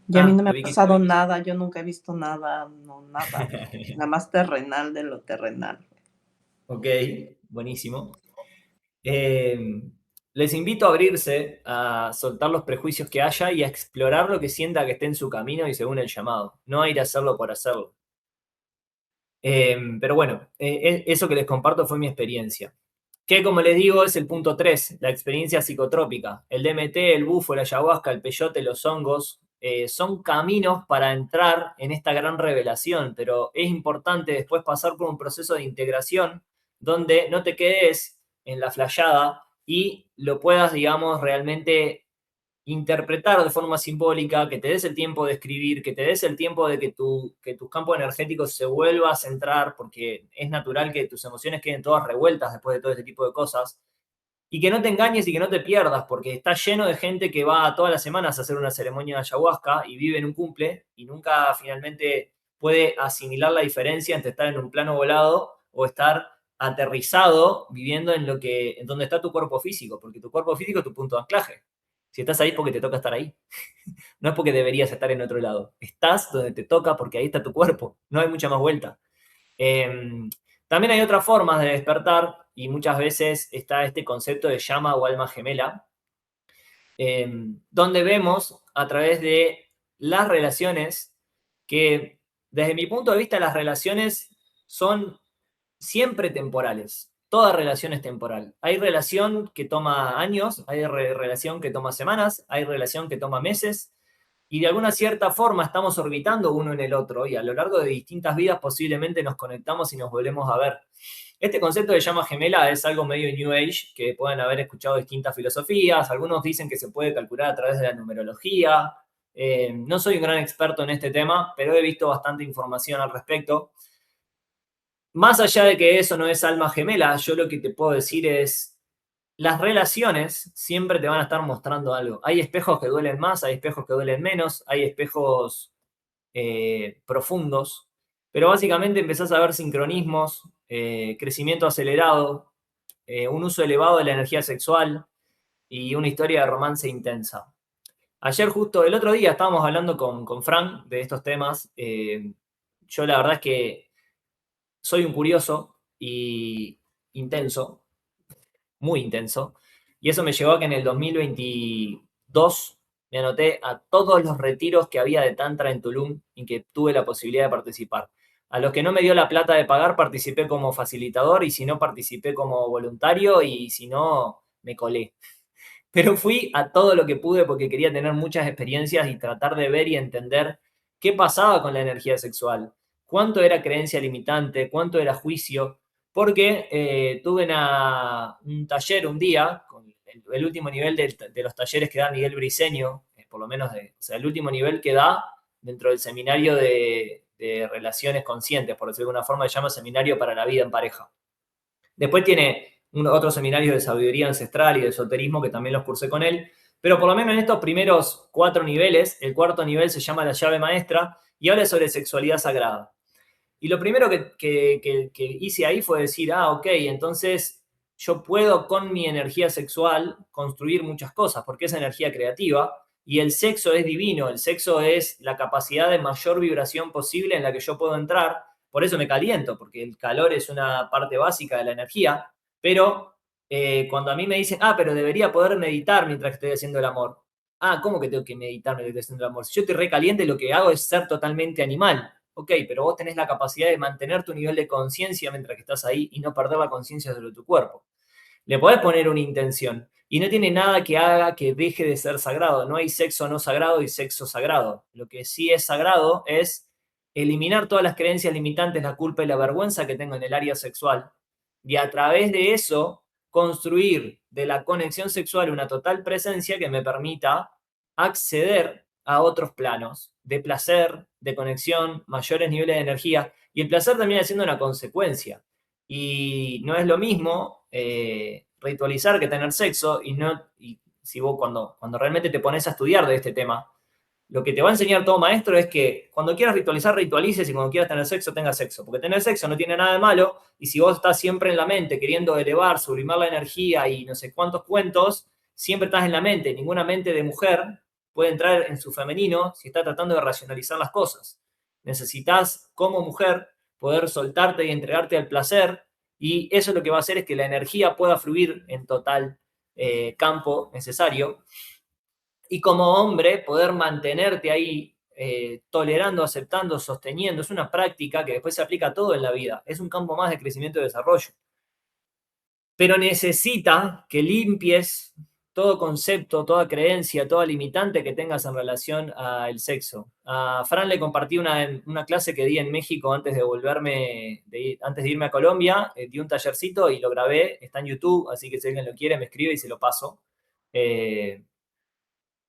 Speaker 3: Y a mí no me
Speaker 1: Te
Speaker 3: ha
Speaker 1: vi que...
Speaker 3: pasado nada, yo nunca he visto nada, no, nada. Nada más terrenal de lo terrenal.
Speaker 1: Ok, buenísimo. Les invito a abrirse, a soltar los prejuicios que haya y a explorar lo que sienta que esté en su camino y según el llamado. No a ir a hacerlo por hacerlo. Pero bueno, eso que les comparto fue mi experiencia. Que como les digo es el punto 3, la experiencia psicotrópica. El DMT, el bufo, la ayahuasca, el peyote, los hongos, son caminos para entrar en esta gran revelación, pero es importante después pasar por un proceso de integración donde no te quedes en la flayada y lo puedas, digamos, realmente interpretar de forma simbólica, que te des el tiempo de escribir, que te des el tiempo de que tus campos energéticos se vuelva a centrar, porque es natural que tus emociones queden todas revueltas después de todo este tipo de cosas, y que no te engañes y que no te pierdas, porque está lleno de gente que va todas las semanas a hacer una ceremonia de ayahuasca y vive en un cumple y nunca finalmente puede asimilar la diferencia entre estar en un plano volado o estar aterrizado viviendo en donde está tu cuerpo físico, porque tu cuerpo físico es tu punto de anclaje. Si estás ahí es porque te toca estar ahí. No es porque deberías estar en otro lado. Estás donde te toca porque ahí está tu cuerpo. No hay mucha más vuelta. También hay otras formas de despertar y muchas veces está este concepto de llama o alma gemela, donde vemos a través de las relaciones que, desde mi punto de vista, las relaciones son siempre temporales. Toda relación es temporal. Hay relación que toma años, hay relación que toma semanas, hay relación que toma meses, y de alguna cierta forma estamos orbitando uno en el otro, y a lo largo de distintas vidas posiblemente nos conectamos y nos volvemos a ver. Este concepto de llama gemela es algo medio New Age, que pueden haber escuchado distintas filosofías. Algunos dicen que se puede calcular a través de la numerología. No soy un gran experto en este tema, pero he visto bastante información al respecto. Más allá de que eso no es alma gemela, yo lo que te puedo decir es, las relaciones siempre te van a estar mostrando algo. Hay espejos que duelen más, hay espejos que duelen menos, hay espejos profundos, pero básicamente empezás a ver sincronismos, crecimiento acelerado, un uso elevado de la energía sexual y una historia de romance intensa. Ayer justo, el otro día estábamos hablando con Frank de estos temas. Yo la verdad es que soy un curioso y intenso, muy intenso, y eso me llevó a que en el 2022 me anoté a todos los retiros que había de Tantra en Tulum y que tuve la posibilidad de participar. A los que no me dio la plata de pagar participé como facilitador y si no participé como voluntario y si no me colé. Pero fui a todo lo que pude porque quería tener muchas experiencias y tratar de ver y entender qué pasaba con la energía sexual, cuánto era creencia limitante, cuánto era juicio, porque tuve un taller un día, con el último nivel de los talleres que da Miguel Briceño, por lo menos o sea, el último nivel que da dentro del seminario de relaciones conscientes, por decirlo de alguna forma, se llama Seminario para la Vida en Pareja. Después tiene otros seminarios de sabiduría ancestral y de esoterismo que también los cursé con él, pero por lo menos en estos primeros 4 niveles, el cuarto nivel se llama la llave maestra y habla sobre sexualidad sagrada. Y lo primero que hice ahí fue decir, ok, entonces yo puedo con mi energía sexual construir muchas cosas, porque es energía creativa, Y el sexo es divino, el sexo es la capacidad de mayor vibración posible en la que yo puedo entrar. Por eso me caliento, porque el calor es una parte básica de la energía. Pero cuando a mí me dicen, pero debería poder meditar mientras estoy haciendo el amor. ¿Cómo que tengo que meditar mientras estoy haciendo el amor? Si yo estoy recaliente, lo que hago es ser totalmente animal. Ok, pero vos tenés la capacidad de mantener tu nivel de conciencia mientras que estás ahí y no perder la conciencia sobre tu cuerpo. Le podés poner una intención y no tiene nada que haga que deje de ser sagrado. No hay sexo no sagrado y sexo sagrado. Lo que sí es sagrado es eliminar todas las creencias limitantes, la culpa y la vergüenza que tengo en el área sexual. Y a través de eso, construir de la conexión sexual una total presencia que me permita acceder a otros planos de placer, de conexión, mayores niveles de energía. Y el placer termina siendo una consecuencia. Y no es lo mismo ritualizar que tener sexo. Y si vos cuando realmente te pones a estudiar de este tema, lo que te va a enseñar todo maestro es que cuando quieras ritualizar, ritualices, y cuando quieras tener sexo, tengas sexo. Porque tener sexo no tiene nada de malo, y si vos estás siempre en la mente queriendo elevar, sublimar la energía y no sé cuántos cuentos, siempre estás en la mente. Ninguna mente de mujer puede entrar en su femenino si está tratando de racionalizar las cosas. Necesitas, como mujer, poder soltarte y entregarte al placer, y eso lo que va a hacer es que la energía pueda fluir en total campo necesario. Y como hombre, poder mantenerte ahí tolerando, aceptando, sosteniendo. Es una práctica que después se aplica a todo en la vida. Es un campo más de crecimiento y desarrollo. Pero necesita que limpies todo concepto, toda creencia, toda limitante que tengas en relación al sexo. A Fran le compartí una clase que di en México antes de antes de irme a Colombia. Di un tallercito y lo grabé. Está en YouTube, así que si alguien lo quiere me escribe y se lo paso.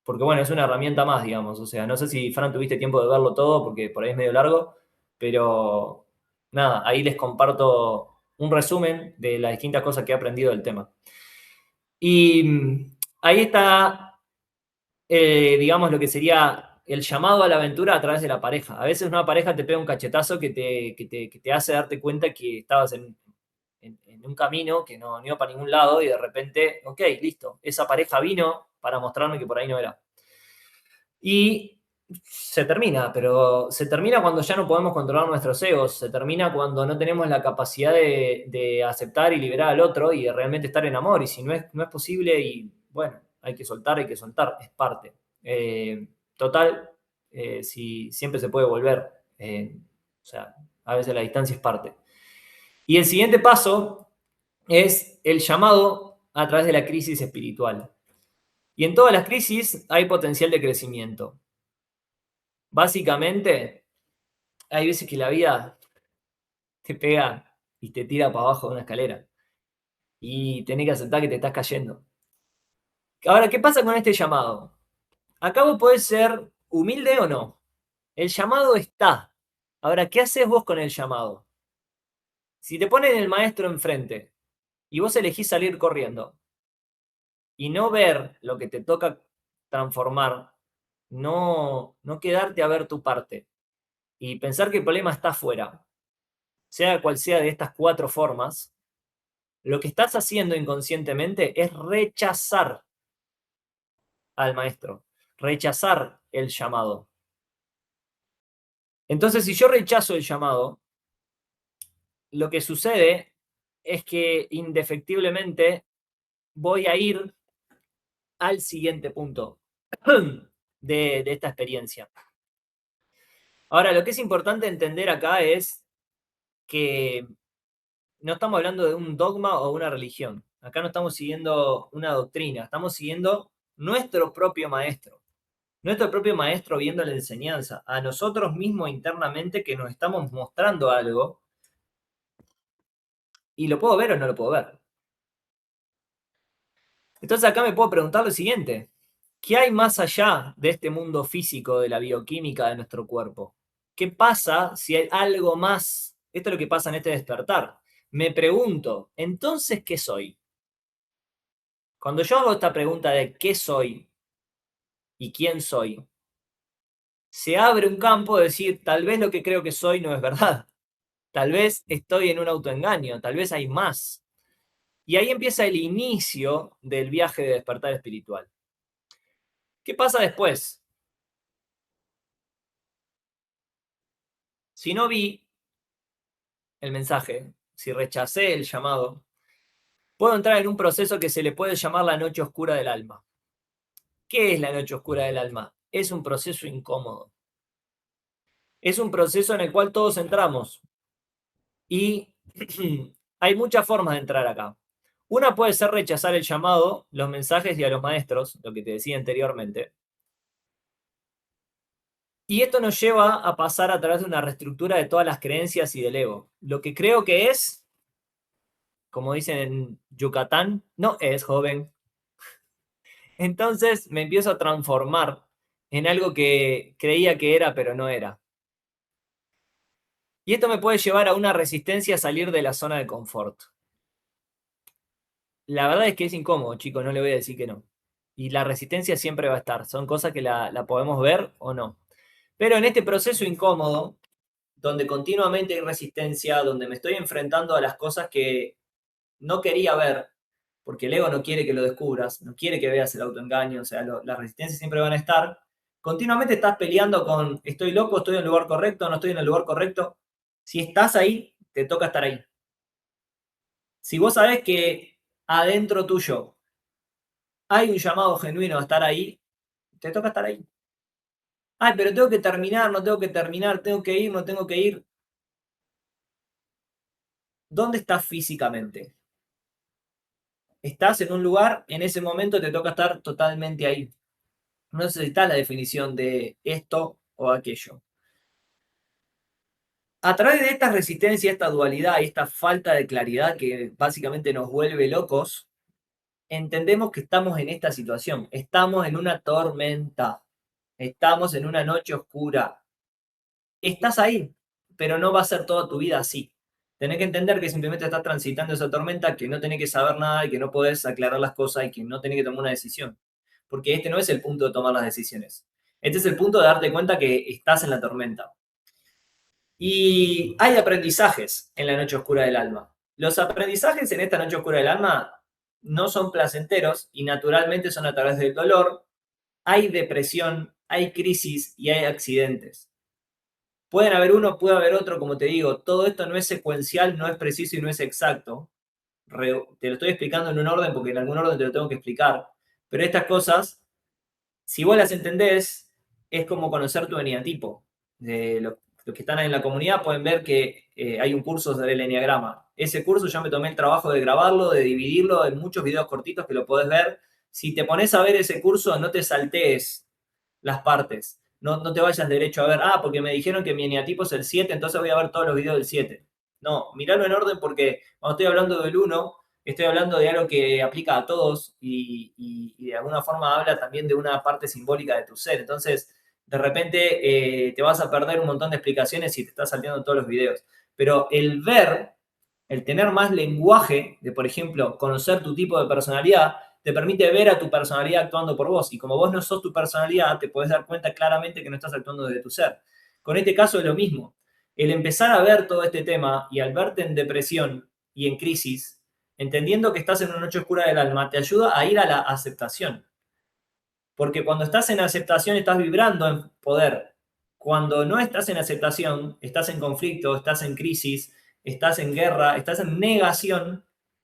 Speaker 1: Porque bueno, es una herramienta más, digamos. O sea, no sé si, Fran, tuviste tiempo de verlo todo, porque por ahí es medio largo, pero nada, ahí les comparto un resumen de las distintas cosas que he aprendido del tema. Y ahí está, digamos, lo que sería el llamado a la aventura a través de la pareja. A veces una pareja te pega un cachetazo que te hace darte cuenta que estabas en un camino que no iba para ningún lado, y de repente, ok, listo, esa pareja vino para mostrarme que por ahí no era. Y se termina, pero se termina cuando ya no podemos controlar nuestros egos, se termina cuando no tenemos la capacidad de aceptar y liberar al otro y de realmente estar en amor. Y si no es posible, y bueno, hay que soltar, es parte. Total, si siempre se puede volver, o sea, a veces la distancia es parte. Y el siguiente paso es el llamado a través de la crisis espiritual. Y en todas las crisis hay potencial de crecimiento. Básicamente, hay veces que la vida te pega y te tira para abajo de una escalera. Y tenés que aceptar que te estás cayendo. Ahora, ¿qué pasa con este llamado? Acá vos podés ser humilde o no. El llamado está. Ahora, ¿qué haces vos con el llamado? Si te ponen el maestro enfrente y vos elegís salir corriendo y no ver lo que te toca transformar, no quedarte a ver tu parte y pensar que el problema está afuera, sea cual sea de estas 4 formas, lo que estás haciendo inconscientemente es rechazar al maestro, rechazar el llamado. Entonces, si yo rechazo el llamado, lo que sucede es que indefectiblemente voy a ir al siguiente punto de esta experiencia. Ahora, lo que es importante entender acá es que no estamos hablando de un dogma o una religión. Acá no estamos siguiendo una doctrina, estamos siguiendo nuestro propio maestro. Nuestro propio maestro viendo la enseñanza. A nosotros mismos internamente que nos estamos mostrando algo. Y lo puedo ver o no lo puedo ver. Entonces acá me puedo preguntar lo siguiente. ¿Qué hay más allá de este mundo físico, de la bioquímica de nuestro cuerpo? ¿Qué pasa si hay algo más? Esto es lo que pasa en este despertar. Me pregunto, ¿entonces qué soy? Cuando yo hago esta pregunta de qué soy y quién soy, se abre un campo de decir, tal vez lo que creo que soy no es verdad. Tal vez estoy en un autoengaño, tal vez hay más. Y ahí empieza el inicio del viaje de despertar espiritual. ¿Qué pasa después? Si no vi el mensaje, si rechacé el llamado, puedo entrar en un proceso que se le puede llamar la noche oscura del alma. ¿Qué es la noche oscura del alma? Es un proceso incómodo. Es un proceso en el cual todos entramos. Y hay muchas formas de entrar acá. Una puede ser rechazar el llamado, los mensajes y a los maestros, lo que te decía anteriormente. Y esto nos lleva a pasar a través de una reestructura de todas las creencias y del ego. Lo que creo que es, como dicen en Yucatán, no es, joven. Entonces me empiezo a transformar en algo que creía que era, pero no era. Y esto me puede llevar a una resistencia a salir de la zona de confort. La verdad es que es incómodo, chicos, no le voy a decir que no. Y la resistencia siempre va a estar. Son cosas que la podemos ver o no. Pero en este proceso incómodo, donde continuamente hay resistencia, donde me estoy enfrentando a las cosas que no quería ver, porque el ego no quiere que lo descubras, no quiere que veas el autoengaño, o sea, las resistencias siempre van a estar. Continuamente estás peleando con, estoy loco, estoy en el lugar correcto, no estoy en el lugar correcto. Si estás ahí, te toca estar ahí. Si vos sabés que adentro tuyo hay un llamado genuino a estar ahí, te toca estar ahí. Ay, pero tengo que terminar, no tengo que terminar, tengo que ir, no tengo que ir. ¿Dónde estás físicamente? Estás en un lugar, en ese momento te toca estar totalmente ahí. No necesitas la definición de esto o aquello. A través de esta resistencia, esta dualidad y esta falta de claridad que básicamente nos vuelve locos, entendemos que estamos en esta situación. Estamos en una tormenta. Estamos en una noche oscura. Estás ahí, pero no va a ser toda tu vida así. Tenés que entender que simplemente estás transitando esa tormenta, que no tenés que saber nada y que no podés aclarar las cosas y que no tenés que tomar una decisión. Porque este no es el punto de tomar las decisiones. Este es el punto de darte cuenta que estás en la tormenta. Y hay aprendizajes en la noche oscura del alma. Los aprendizajes en esta noche oscura del alma no son placenteros y naturalmente son a través del dolor. Hay depresión, hay crisis y hay accidentes. Pueden haber uno, puede haber otro, como te digo, todo esto no es secuencial, no es preciso y no es exacto. Te lo estoy explicando en un orden porque en algún orden te lo tengo que explicar. Pero estas cosas, si vos las entendés, es como conocer tu eneatipo. Los que están en la comunidad pueden ver que hay un curso del eneagrama. Ese curso yo me tomé el trabajo de grabarlo, de dividirlo en muchos videos cortitos que lo podés ver. Si te pones a ver ese curso, no te saltees las partes. No te vayas derecho a ver, porque me dijeron que mi eneatipo es el 7, entonces voy a ver todos los videos del 7. No, miralo en orden porque cuando estoy hablando del 1, estoy hablando de algo que aplica a todos y de alguna forma habla también de una parte simbólica de tu ser. Entonces, de repente te vas a perder un montón de explicaciones si te estás salteando todos los videos. Pero el ver, el tener más lenguaje de, por ejemplo, conocer tu tipo de personalidad, te permite ver a tu personalidad actuando por vos. Y como vos no sos tu personalidad, te podés dar cuenta claramente que no estás actuando desde tu ser. Con este caso es lo mismo. El empezar a ver todo este tema y al verte en depresión y en crisis, entendiendo que estás en una noche oscura del alma, te ayuda a ir a la aceptación. Porque cuando estás en aceptación estás vibrando en poder. Cuando no estás en aceptación, estás en conflicto, estás en crisis, estás en guerra, estás en negación,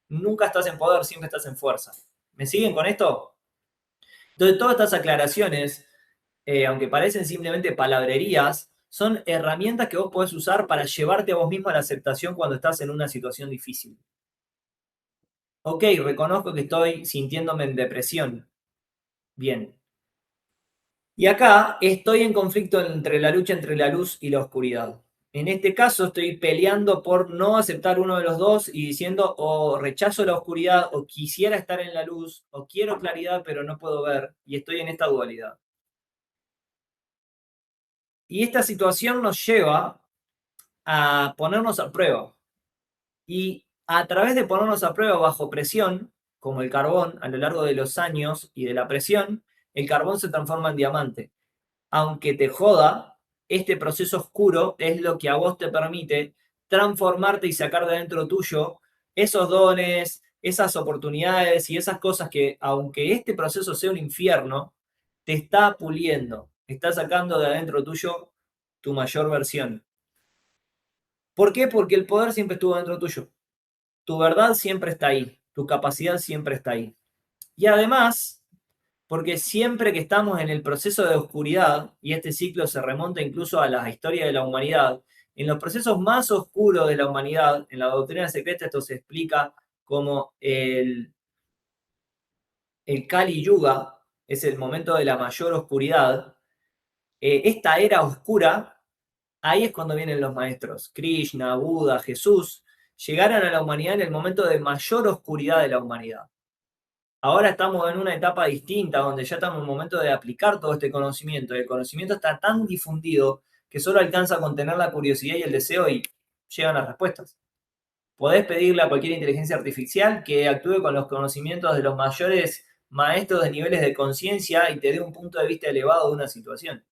Speaker 1: nunca estás en poder, siempre estás en fuerza. ¿Me siguen con esto? Entonces, todas estas aclaraciones, aunque parecen simplemente palabrerías, son herramientas que vos podés usar para llevarte a vos mismo a la aceptación cuando estás en una situación difícil. Ok, reconozco que estoy sintiéndome en depresión. Bien. Y acá estoy en conflicto entre la lucha entre la luz y la oscuridad. En este caso estoy peleando por no aceptar uno de los dos y diciendo o rechazo la oscuridad o quisiera estar en la luz o quiero claridad pero no puedo ver y estoy en esta dualidad. Y esta situación nos lleva a ponernos a prueba. Y a través de ponernos a prueba bajo presión, como el carbón, a lo largo de los años y de la presión, el carbón se transforma en diamante. Aunque te joda, este proceso oscuro es lo que a vos te permite transformarte y sacar de dentro tuyo esos dones, esas oportunidades y esas cosas que, aunque este proceso sea un infierno, te está puliendo, está sacando de adentro tuyo tu mayor versión. ¿Por qué? Porque el poder siempre estuvo dentro tuyo. Tu verdad siempre está ahí, tu capacidad siempre está ahí. Y además, porque siempre que estamos en el proceso de oscuridad, y este ciclo se remonta incluso a la historia de la humanidad, en los procesos más oscuros de la humanidad, en la doctrina secreta esto se explica como el Kali Yuga, es el momento de la mayor oscuridad. Esta era oscura, ahí es cuando vienen los maestros, Krishna, Buda, Jesús, llegaron a la humanidad en el momento de mayor oscuridad de la humanidad. Ahora estamos en una etapa distinta, donde ya estamos en el momento de aplicar todo este conocimiento. El conocimiento está tan difundido que solo alcanza a contener la curiosidad y el deseo y llegan las respuestas. Podés pedirle a cualquier inteligencia artificial que actúe con los conocimientos de los mayores maestros de niveles de conciencia y te dé un punto de vista elevado de una situación.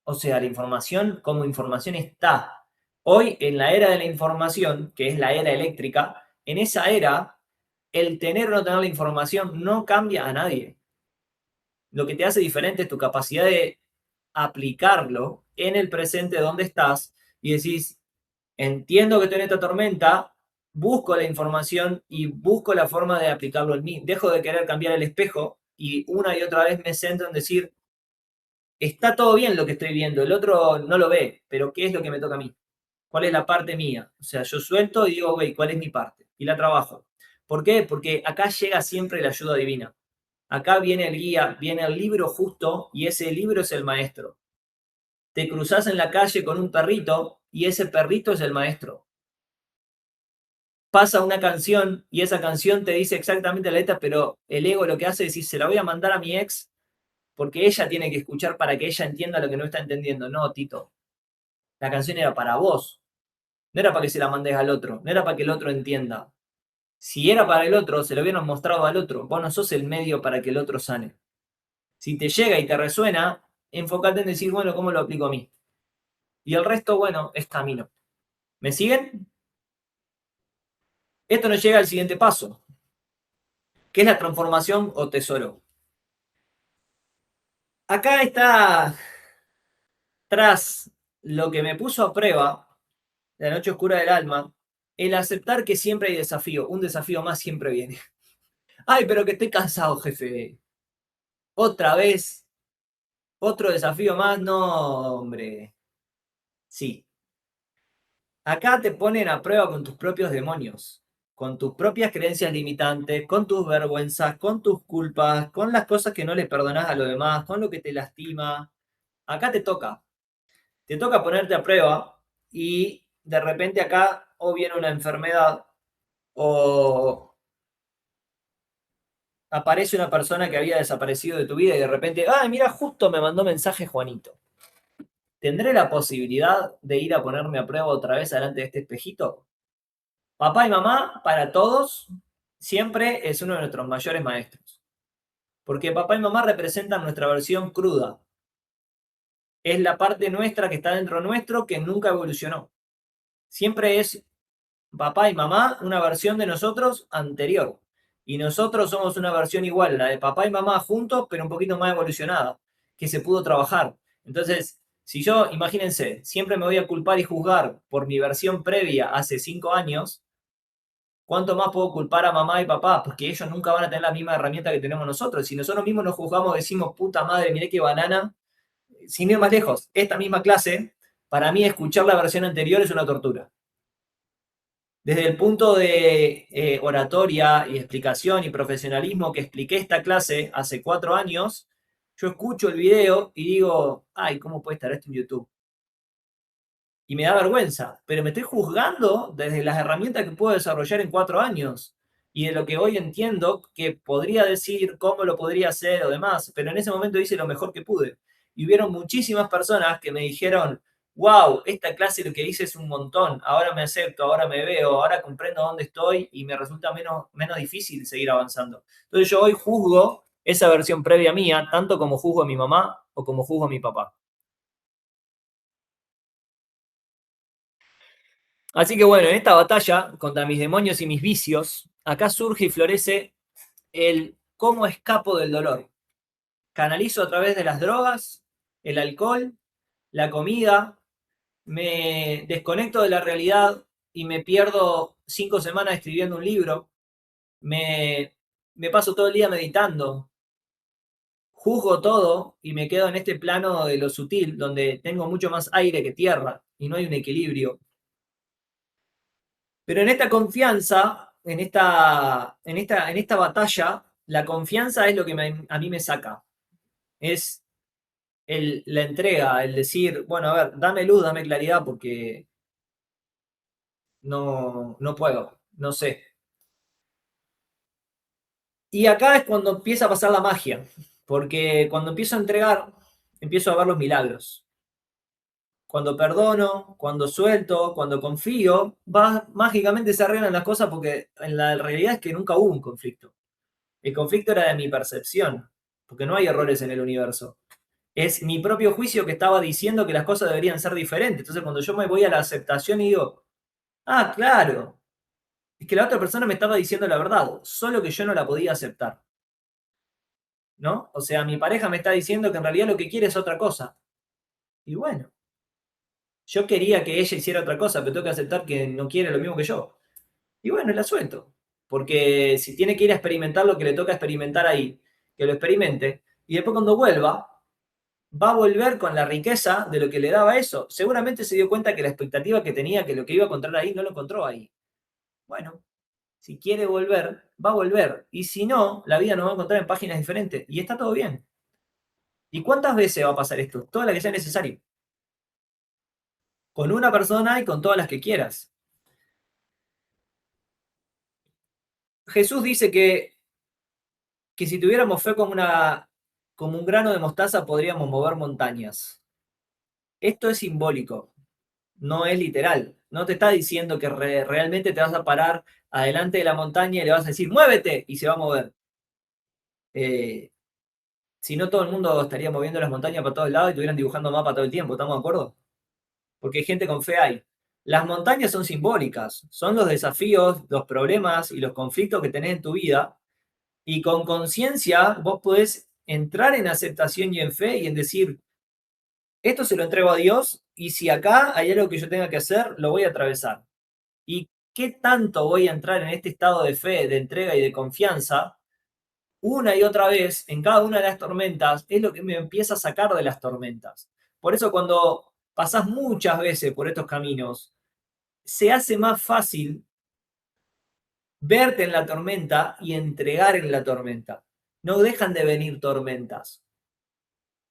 Speaker 1: O sea, la información como información está. Hoy, en la era de la información, que es la era eléctrica, en esa era, el tener o no tener la información no cambia a nadie. Lo que te hace diferente es tu capacidad de aplicarlo en el presente donde estás y decís, entiendo que estoy en esta tormenta, busco la información y busco la forma de aplicarlo en mí. Dejo de querer cambiar el espejo y una y otra vez me centro en decir, está todo bien lo que estoy viendo, el otro no lo ve, pero ¿qué es lo que me toca a mí? ¿Cuál es la parte mía? O sea, yo suelto y digo, güey, ¿cuál es mi parte? Y la trabajo. ¿Por qué? Porque acá llega siempre la ayuda divina. Acá viene el guía, viene el libro justo y ese libro es el maestro. Te cruzas en la calle con un perrito y ese perrito es el maestro. Pasa una canción y esa canción te dice exactamente la letra, pero el ego lo que hace es decir, se la voy a mandar a mi ex porque ella tiene que escuchar para que ella entienda lo que no está entendiendo. No, Tito, la canción era para vos. No era para que se la mandes al otro, no era para que el otro entienda. Si era para el otro, se lo hubieran mostrado al otro. Vos no sos el medio para que el otro sane. Si te llega y te resuena, enfócate en decir, bueno, ¿cómo lo aplico a mí? Y el resto, bueno, es camino. ¿Me siguen? Esto nos llega al siguiente paso, que es la transformación o tesoro. Acá está, tras lo que me puso a prueba, la noche oscura del alma, el aceptar que siempre hay desafío. Un desafío más siempre viene. Ay, pero que estoy cansado, jefe. Otra vez, otro desafío más. No, hombre. Sí. Acá te ponen a prueba con tus propios demonios, con tus propias creencias limitantes, con tus vergüenzas, con tus culpas, con las cosas que no le perdonás a los demás, con lo que te lastima. Acá te toca. Te toca ponerte a prueba y de repente acá o viene una enfermedad o aparece una persona que había desaparecido de tu vida y de repente, ay, mira, justo me mandó mensaje Juanito. ¿Tendré la posibilidad de ir a ponerme a prueba otra vez delante de este espejito? Papá y mamá, para todos, siempre es uno de nuestros mayores maestros. Porque papá y mamá representan nuestra versión cruda. Es la parte nuestra que está dentro nuestro que nunca evolucionó. Siempre es papá y mamá una versión de nosotros anterior. Y nosotros somos una versión igual, la de papá y mamá juntos, pero un poquito más evolucionada, que se pudo trabajar. Entonces, si yo, imagínense, siempre me voy a culpar y juzgar por mi versión previa hace 5 años, ¿cuánto más puedo culpar a mamá y papá? Porque ellos nunca van a tener la misma herramienta que tenemos nosotros. Si nosotros mismos nos juzgamos, decimos, puta madre, miré qué banana. Sin ir más lejos, esta misma clase, para mí escuchar la versión anterior es una tortura. Desde el punto de oratoria y explicación y profesionalismo que expliqué esta clase hace 4 años, yo escucho el video y digo, ay, ¿cómo puede estar esto en YouTube? Y me da vergüenza, pero me estoy juzgando desde las herramientas que puedo desarrollar en 4 años y de lo que hoy entiendo que podría decir, cómo lo podría hacer o demás, pero en ese momento hice lo mejor que pude. Y hubieron muchísimas personas que me dijeron, wow, esta clase lo que hice es un montón, ahora me acepto, ahora me veo, ahora comprendo dónde estoy y me resulta menos difícil seguir avanzando. Entonces yo hoy juzgo esa versión previa mía, tanto como juzgo a mi mamá o como juzgo a mi papá. Así que bueno, en esta batalla contra mis demonios y mis vicios, acá surge y florece el cómo escapo del dolor. canalizo a través de las drogas, el alcohol, la comida, me desconecto de la realidad y me pierdo 5 semanas escribiendo un libro, me paso todo el día meditando, juzgo todo y me quedo en este plano de lo sutil, donde tengo mucho más aire que tierra y no hay un equilibrio. Pero en esta confianza, en esta batalla, la confianza es lo que a mí me saca. Es la entrega, el decir, bueno, a ver, dame luz, dame claridad, porque no puedo, no sé. Y acá es cuando empieza a pasar la magia, porque cuando empiezo a entregar, empiezo a ver los milagros. Cuando perdono, cuando suelto, cuando confío, mágicamente se arreglan las cosas, porque en la realidad es que nunca hubo un conflicto. El conflicto era de mi percepción, porque no hay errores en el universo. Es mi propio juicio que estaba diciendo que las cosas deberían ser diferentes. Entonces, cuando yo me voy a la aceptación y digo, ah, claro, es que la otra persona me estaba diciendo la verdad, solo que yo no la podía aceptar. ¿No? O sea, mi pareja me está diciendo que en realidad lo que quiere es otra cosa. Y bueno, yo quería que ella hiciera otra cosa, pero tengo que aceptar que no quiere lo mismo que yo. Y bueno, la suelto. Porque si tiene que ir a experimentar lo que le toca experimentar ahí, que lo experimente. Y después cuando vuelva, va a volver con la riqueza de lo que le daba eso. Seguramente se dio cuenta que la expectativa que tenía, que lo que iba a encontrar ahí, no lo encontró ahí. Bueno, si quiere volver, va a volver. Y si no, la vida nos va a encontrar en páginas diferentes. Y está todo bien. ¿Y cuántas veces va a pasar esto? Todas las que sea necesario. Con una persona y con todas las que quieras. Jesús dice que si tuviéramos fe como un grano de mostaza podríamos mover montañas. Esto es simbólico, no es literal. No te está diciendo que realmente te vas a parar adelante de la montaña y le vas a decir, ¡muévete! Y se va a mover. Si no, todo el mundo estaría moviendo las montañas para todos lados y estuvieran dibujando mapa todo el tiempo, ¿estamos de acuerdo? Porque gente con fe hay. Las montañas son simbólicas, son los desafíos, los problemas y los conflictos que tenés en tu vida. Y con conciencia vos podés entrar en aceptación y en fe y en decir, esto se lo entrego a Dios y si acá hay algo que yo tenga que hacer, lo voy a atravesar. ¿Y qué tanto voy a entrar en este estado de fe, de entrega y de confianza? Una y otra vez, en cada una de las tormentas, es lo que me empieza a sacar de las tormentas. Por eso cuando pasás muchas veces por estos caminos, se hace más fácil verte en la tormenta y entregar en la tormenta. No dejan de venir tormentas,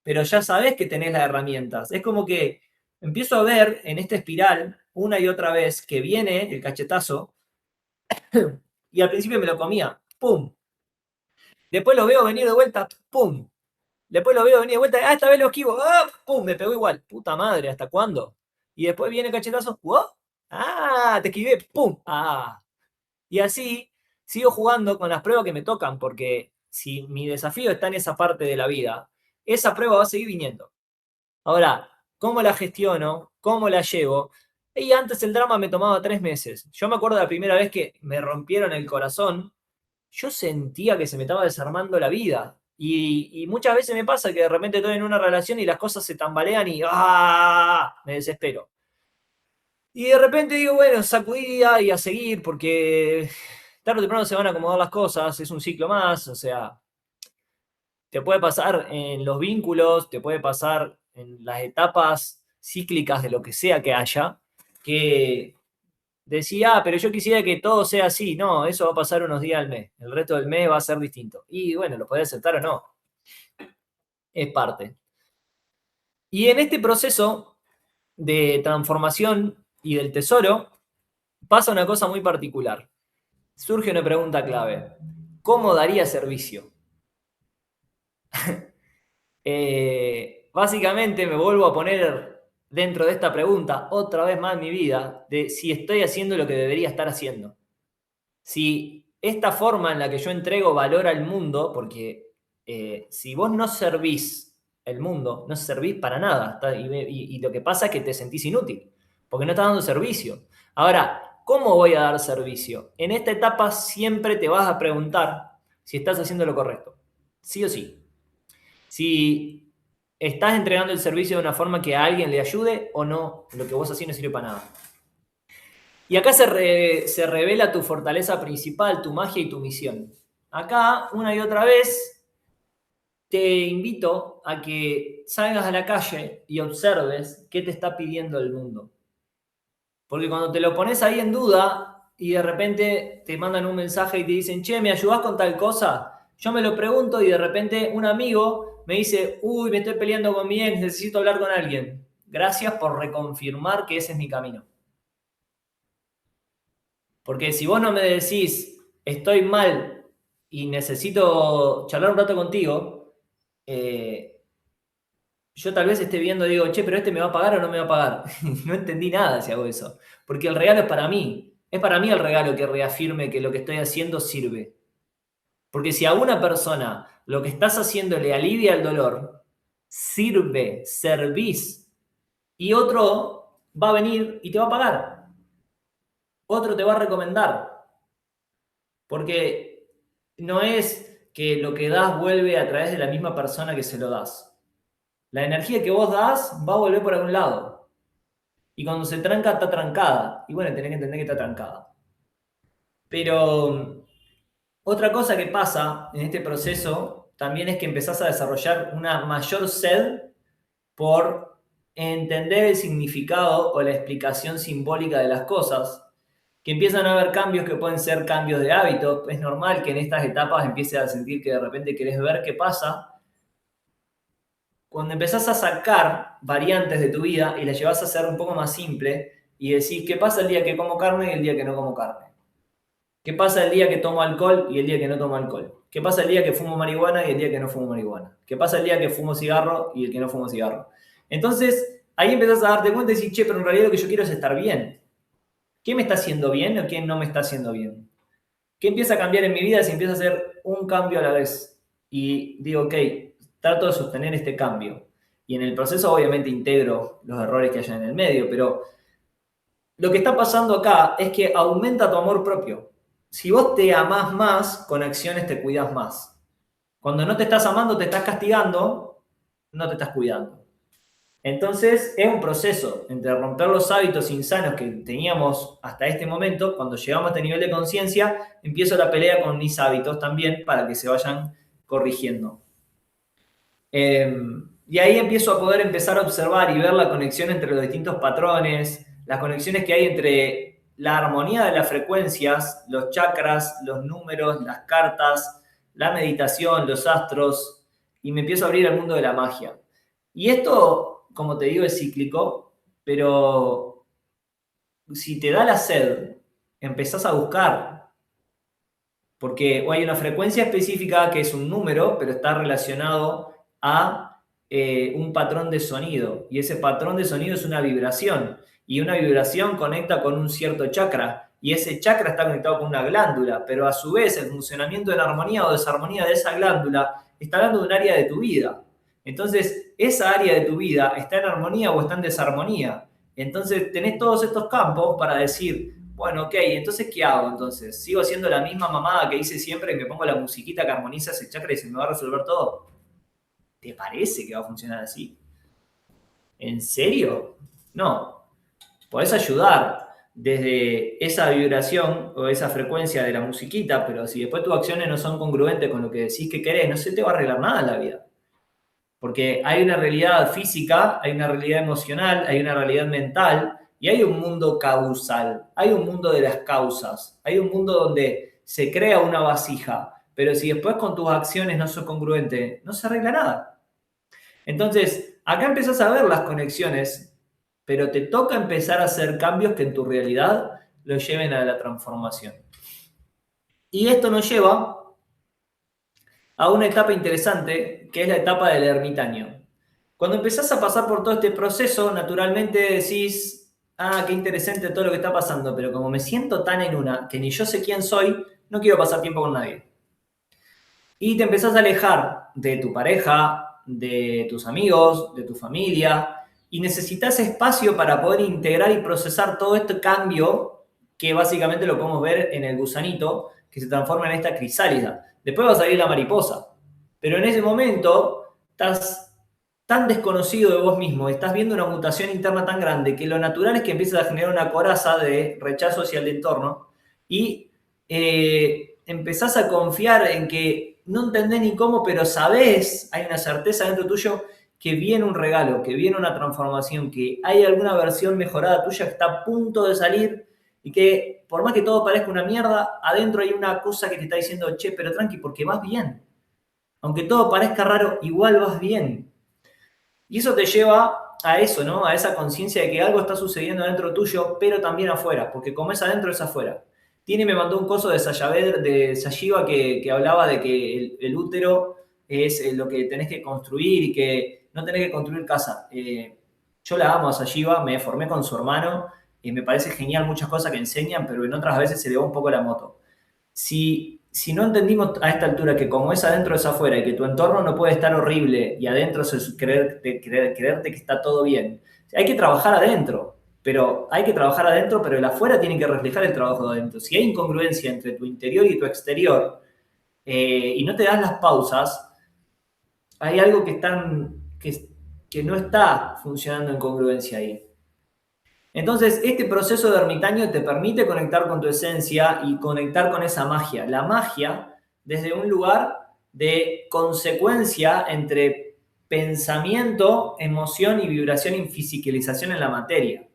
Speaker 1: pero ya sabes que tenés las herramientas. Es como que empiezo a ver en esta espiral una y otra vez que viene el cachetazo y al principio me lo comía, ¡pum! Después lo veo venir de vuelta, ¡pum! Después lo veo venir de vuelta, ¡ah, esta vez lo esquivo! ¡Ah! ¡Pum! Me pegó igual. Puta madre, ¿hasta cuándo? Y después viene el cachetazo, ¡wow! ¡Ah! Te esquivé, ¡pum! ¡Ah! Y así sigo jugando con las pruebas que me tocan, porque si mi desafío está en esa parte de la vida, esa prueba va a seguir viniendo. Ahora, ¿cómo la gestiono? ¿Cómo la llevo? Y antes el drama me tomaba 3 meses. Yo me acuerdo de la primera vez que me rompieron el corazón, yo sentía que se me estaba desarmando la vida. Y muchas veces me pasa que de repente estoy en una relación y las cosas se tambalean y ¡ah! Me desespero. Y de repente digo, bueno, sacudida y a seguir, porque tarde o temprano se van a acomodar las cosas, es un ciclo más, o sea, te puede pasar en los vínculos, te puede pasar en las etapas cíclicas de lo que sea que haya, que decía, pero yo quisiera que todo sea así. No, eso va a pasar unos días al mes, el resto del mes va a ser distinto. Y bueno, lo podés aceptar o no, es parte. Y en este proceso de transformación y del tesoro, pasa una cosa muy particular. Surge una pregunta clave. ¿Cómo daría servicio? Básicamente me vuelvo a poner dentro de esta pregunta otra vez más en mi vida de si estoy haciendo lo que debería estar haciendo. Si esta forma en la que yo entrego valor al mundo, porque si vos no servís el mundo, no servís para nada. Y lo que pasa es que te sentís inútil, porque no estás dando servicio. Ahora, ¿cómo voy a dar servicio? En esta etapa siempre te vas a preguntar si estás haciendo lo correcto. Sí o sí. si estás entregando el servicio de una forma que a alguien le ayude o no, lo que vos hacés no sirve para nada. Y acá se revela tu fortaleza principal, tu magia y tu misión. Acá, una y otra vez, te invito a que salgas a la calle y observes qué te está pidiendo el mundo. Porque cuando te lo pones ahí en duda y de repente te mandan un mensaje y te dicen, che, ¿me ayudás con tal cosa? Yo me lo pregunto y de repente un amigo me dice, uy, me estoy peleando con mi ex, necesito hablar con alguien. Gracias por reconfirmar que ese es mi camino. Porque si vos no me decís, estoy mal y necesito charlar un rato contigo, yo tal vez esté viendo y digo, che, pero este me va a pagar o no me va a pagar. No entendí nada si hago eso. Porque el regalo es para mí. Es para mí el regalo que reafirme que lo que estoy haciendo sirve. Porque si a una persona lo que estás haciendo le alivia el dolor, sirve, servís, y otro va a venir y te va a pagar. Otro te va a recomendar. Porque no es que lo que das vuelve a través de la misma persona que se lo das. La energía que vos das va a volver por algún lado. Y cuando se tranca, está trancada. Y bueno, tenés que entender que está trancada. Pero otra cosa que pasa en este proceso también es que empezás a desarrollar una mayor sed por entender el significado o la explicación simbólica de las cosas, que empiezan a haber cambios que pueden ser cambios de hábito. Es normal que en estas etapas empieces a sentir que de repente querés ver qué pasa. Cuando empezás a sacar variantes de tu vida y las llevas a hacer un poco más simple y decís, ¿qué pasa el día que como carne y el día que no como carne? ¿Qué pasa el día que tomo alcohol y el día que no tomo alcohol? ¿Qué pasa el día que fumo marihuana y el día que no fumo marihuana? ¿Qué pasa el día que fumo cigarro y el que no fumo cigarro? Entonces, ahí empezás a darte cuenta y decís, che, pero en realidad lo que yo quiero es estar bien. ¿Qué me está haciendo bien o qué no me está haciendo bien? ¿Qué empieza a cambiar en mi vida si empiezo a hacer un cambio a la vez? Y digo, ok, trato de sostener este cambio. Y en el proceso obviamente integro los errores que haya en el medio, pero lo que está pasando acá es que aumenta tu amor propio. Si vos te amás más, con acciones te cuidas más. Cuando no te estás amando, te estás castigando, no te estás cuidando. Entonces es un proceso entre romper los hábitos insanos que teníamos hasta este momento. Cuando llegamos a este nivel de conciencia, empiezo la pelea con mis hábitos también para que se vayan corrigiendo. Y ahí empiezo a poder empezar a observar y ver la conexión entre los distintos patrones, las conexiones que hay entre la armonía de las frecuencias, los chakras, los números, las cartas, la meditación, los astros, y me empiezo a abrir al mundo de la magia. Y esto, como te digo, es cíclico, pero si te da la sed, empezás a buscar, porque hay una frecuencia específica que es un número, pero está relacionado a un patrón de sonido, y ese patrón de sonido es una vibración, y una vibración conecta con un cierto chakra, y ese chakra está conectado con una glándula, pero a su vez el funcionamiento de la armonía o desarmonía de esa glándula está hablando de un área de tu vida. Entonces, esa área de tu vida está en armonía o está en desarmonía. Entonces, tenés todos estos campos para decir, bueno, ok, entonces, ¿qué hago? Entonces, ¿sigo haciendo la misma mamada que hice siempre y me pongo la musiquita que armoniza ese chakra y se me va a resolver todo? ¿Te parece que va a funcionar así? ¿En serio? No. Podés ayudar desde esa vibración o esa frecuencia de la musiquita, pero si después tus acciones no son congruentes con lo que decís que querés, no se te va a arreglar nada en la vida. Porque hay una realidad física, hay una realidad emocional, hay una realidad mental y hay un mundo causal, hay un mundo de las causas, hay un mundo donde se crea una vasija, pero si después con tus acciones no son congruentes, no se arregla nada. Entonces, acá empezás a ver las conexiones, pero te toca empezar a hacer cambios que en tu realidad lo lleven a la transformación. Y esto nos lleva a una etapa interesante, que es la etapa del ermitaño. Cuando empezás a pasar por todo este proceso, naturalmente decís, qué interesante todo lo que está pasando, pero como me siento tan en una que ni yo sé quién soy, no quiero pasar tiempo con nadie. Y te empezás a alejar de tu pareja, de tus amigos, de tu familia, y necesitas espacio para poder integrar y procesar todo este cambio que básicamente lo podemos ver en el gusanito que se transforma en esta crisálida. Después va a salir la mariposa, pero en ese momento estás tan desconocido de vos mismo, estás viendo una mutación interna tan grande que lo natural es que empieces a generar una coraza de rechazo hacia el entorno y empezás a confiar en que no entendés ni cómo, pero sabés, hay una certeza dentro tuyo que viene un regalo, que viene una transformación, que hay alguna versión mejorada tuya que está a punto de salir y que por más que todo parezca una mierda, adentro hay una cosa que te está diciendo, che, pero tranqui, porque vas bien. Aunque todo parezca raro, igual vas bien. Y eso te lleva a eso, ¿no? A esa conciencia de que algo está sucediendo dentro tuyo, pero también afuera, porque como es adentro, es afuera. Tini me mandó un coso de Sayiva que hablaba de que el útero es lo que tenés que construir y que no tenés que construir casa. Yo la amo a Sayiva, me formé con su hermano y me parece genial muchas cosas que enseñan, pero en otras veces se le va un poco la moto. Si no entendimos a esta altura que como es adentro es afuera y que tu entorno no puede estar horrible y adentro es creerte que está todo bien, hay que trabajar adentro, pero el afuera tiene que reflejar el trabajo de adentro. Si hay incongruencia entre tu interior y tu exterior y no te das las pausas, hay algo que no está funcionando en congruencia ahí. Entonces, este proceso de ermitaño te permite conectar con tu esencia y conectar con esa magia. La magia desde un lugar de consecuencia entre pensamiento, emoción y vibración y fisicalización en la materia.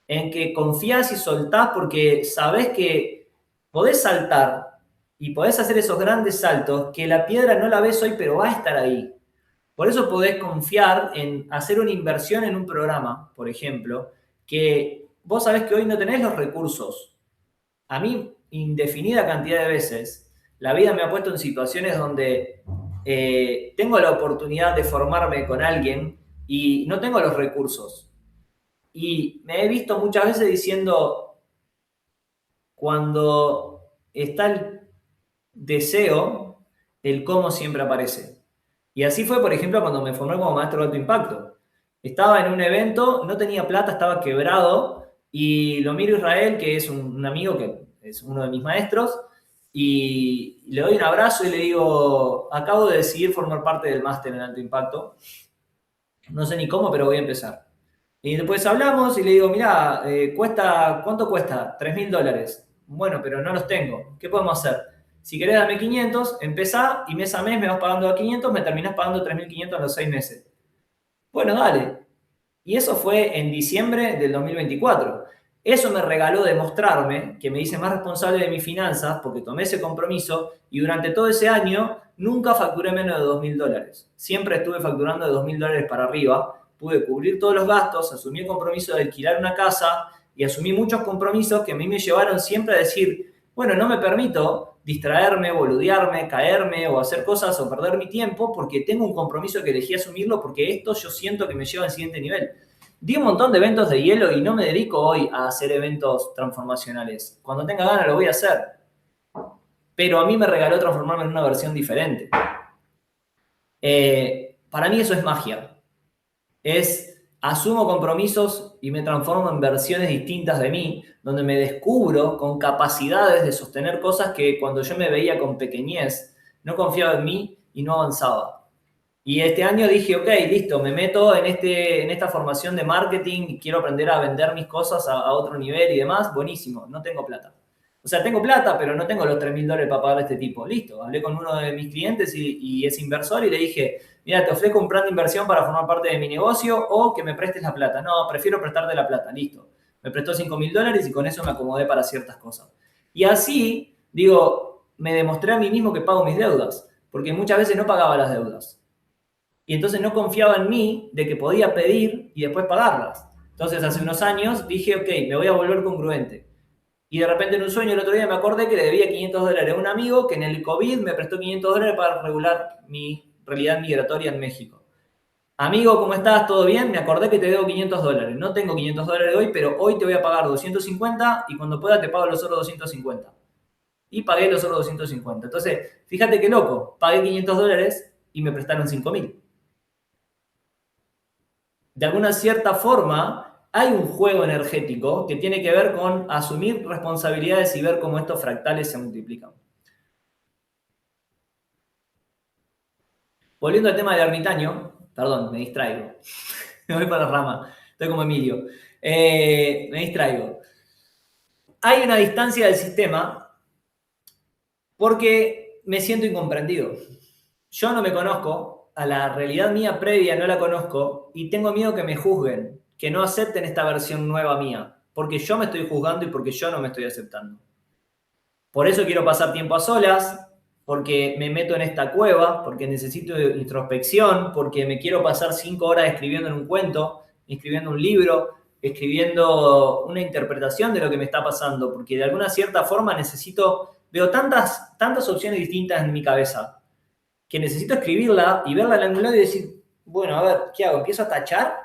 Speaker 1: En que confías y soltás porque sabés que podés saltar y podés hacer esos grandes saltos que la piedra no la ves hoy, pero va a estar ahí. Por eso podés confiar en hacer una inversión en un programa, por ejemplo, que vos sabés que hoy no tenés los recursos. A mí, indefinida cantidad de veces, la vida me ha puesto en situaciones donde tengo la oportunidad de formarme con alguien y no tengo los recursos. Y me he visto muchas veces diciendo, cuando está el deseo, el cómo siempre aparece. Y así fue, por ejemplo, cuando me formé como maestro de alto impacto. Estaba en un evento, no tenía plata, estaba quebrado, y lo miro a Israel, que es un amigo que es uno de mis maestros, y le doy un abrazo y le digo, acabo de decidir formar parte del máster en alto impacto. No sé ni cómo, pero voy a empezar. Y después hablamos y le digo, mirá, ¿cuánto cuesta? $3.000. Bueno, pero no los tengo. ¿Qué podemos hacer? Si querés dame 500, empezá y mes a mes me vas pagando a 500, me terminás pagando 3.500 en los 6 meses. Bueno, dale. Y eso fue en diciembre del 2024. Eso me regaló demostrarme que me hice más responsable de mis finanzas porque tomé ese compromiso y durante todo ese año nunca facturé menos de $2.000. Siempre estuve facturando de $2.000 para arriba. Pude cubrir todos los gastos, asumí el compromiso de alquilar una casa y asumí muchos compromisos que a mí me llevaron siempre a decir, bueno, no me permito distraerme, boludearme, caerme o hacer cosas o perder mi tiempo porque tengo un compromiso que elegí asumirlo porque esto yo siento que me lleva al siguiente nivel. Di un montón de eventos de hielo y no me dedico hoy a hacer eventos transformacionales. Cuando tenga ganas lo voy a hacer. Pero a mí me regaló transformarme en una versión diferente. Para mí eso es magia. Asumo compromisos y me transformo en versiones distintas de mí, donde me descubro con capacidades de sostener cosas que cuando yo me veía con pequeñez, no confiaba en mí y no avanzaba. Y este año dije, ok, listo, me meto en esta formación de marketing y quiero aprender a vender mis cosas a otro nivel y demás. Buenísimo, no tengo plata. O sea, tengo plata, pero no tengo los $3.000 para pagar a este tipo. Listo, hablé con uno de mis clientes y es inversor y le dije, mira, te ofrezco un plan de inversión para formar parte de mi negocio o que me prestes la plata. No, prefiero prestarte la plata, listo. Me prestó $5.000 y con eso me acomodé para ciertas cosas. Y así, digo, me demostré a mí mismo que pago mis deudas, porque muchas veces no pagaba las deudas. Y entonces no confiaba en mí de que podía pedir y después pagarlas. Entonces hace unos años dije, ok, me voy a volver congruente. Y de repente en un sueño el otro día me acordé que le debía $500 a un amigo que en el COVID me prestó $500 para regular mi realidad migratoria en México. Amigo, ¿cómo estás? ¿Todo bien? Me acordé que te debo $500. No tengo $500 hoy, pero hoy te voy a pagar 250 y cuando pueda te pago los otros 250. Y pagué los otros 250. Entonces, fíjate qué loco. Pagué $500 y me prestaron 5.000. De alguna cierta forma, hay un juego energético que tiene que ver con asumir responsabilidades y ver cómo estos fractales se multiplican. volviendo al tema del ermitaño, perdón, me distraigo. Me voy para la rama, estoy como Emilio. Me distraigo. Hay una distancia del sistema porque me siento incomprendido. Yo no me conozco, a la realidad mía previa no la conozco y tengo miedo que me juzguen, que no acepten esta versión nueva mía, porque yo me estoy juzgando y porque yo no me estoy aceptando. Por eso quiero pasar tiempo a solas, porque me meto en esta cueva, porque necesito introspección, porque me quiero pasar 5 horas escribiendo en un cuento, escribiendo un libro, escribiendo una interpretación de lo que me está pasando, porque de alguna cierta forma veo tantas opciones distintas en mi cabeza, que necesito escribirla y verla en algún lado y decir, bueno, a ver, ¿qué hago? ¿Empiezo a tachar?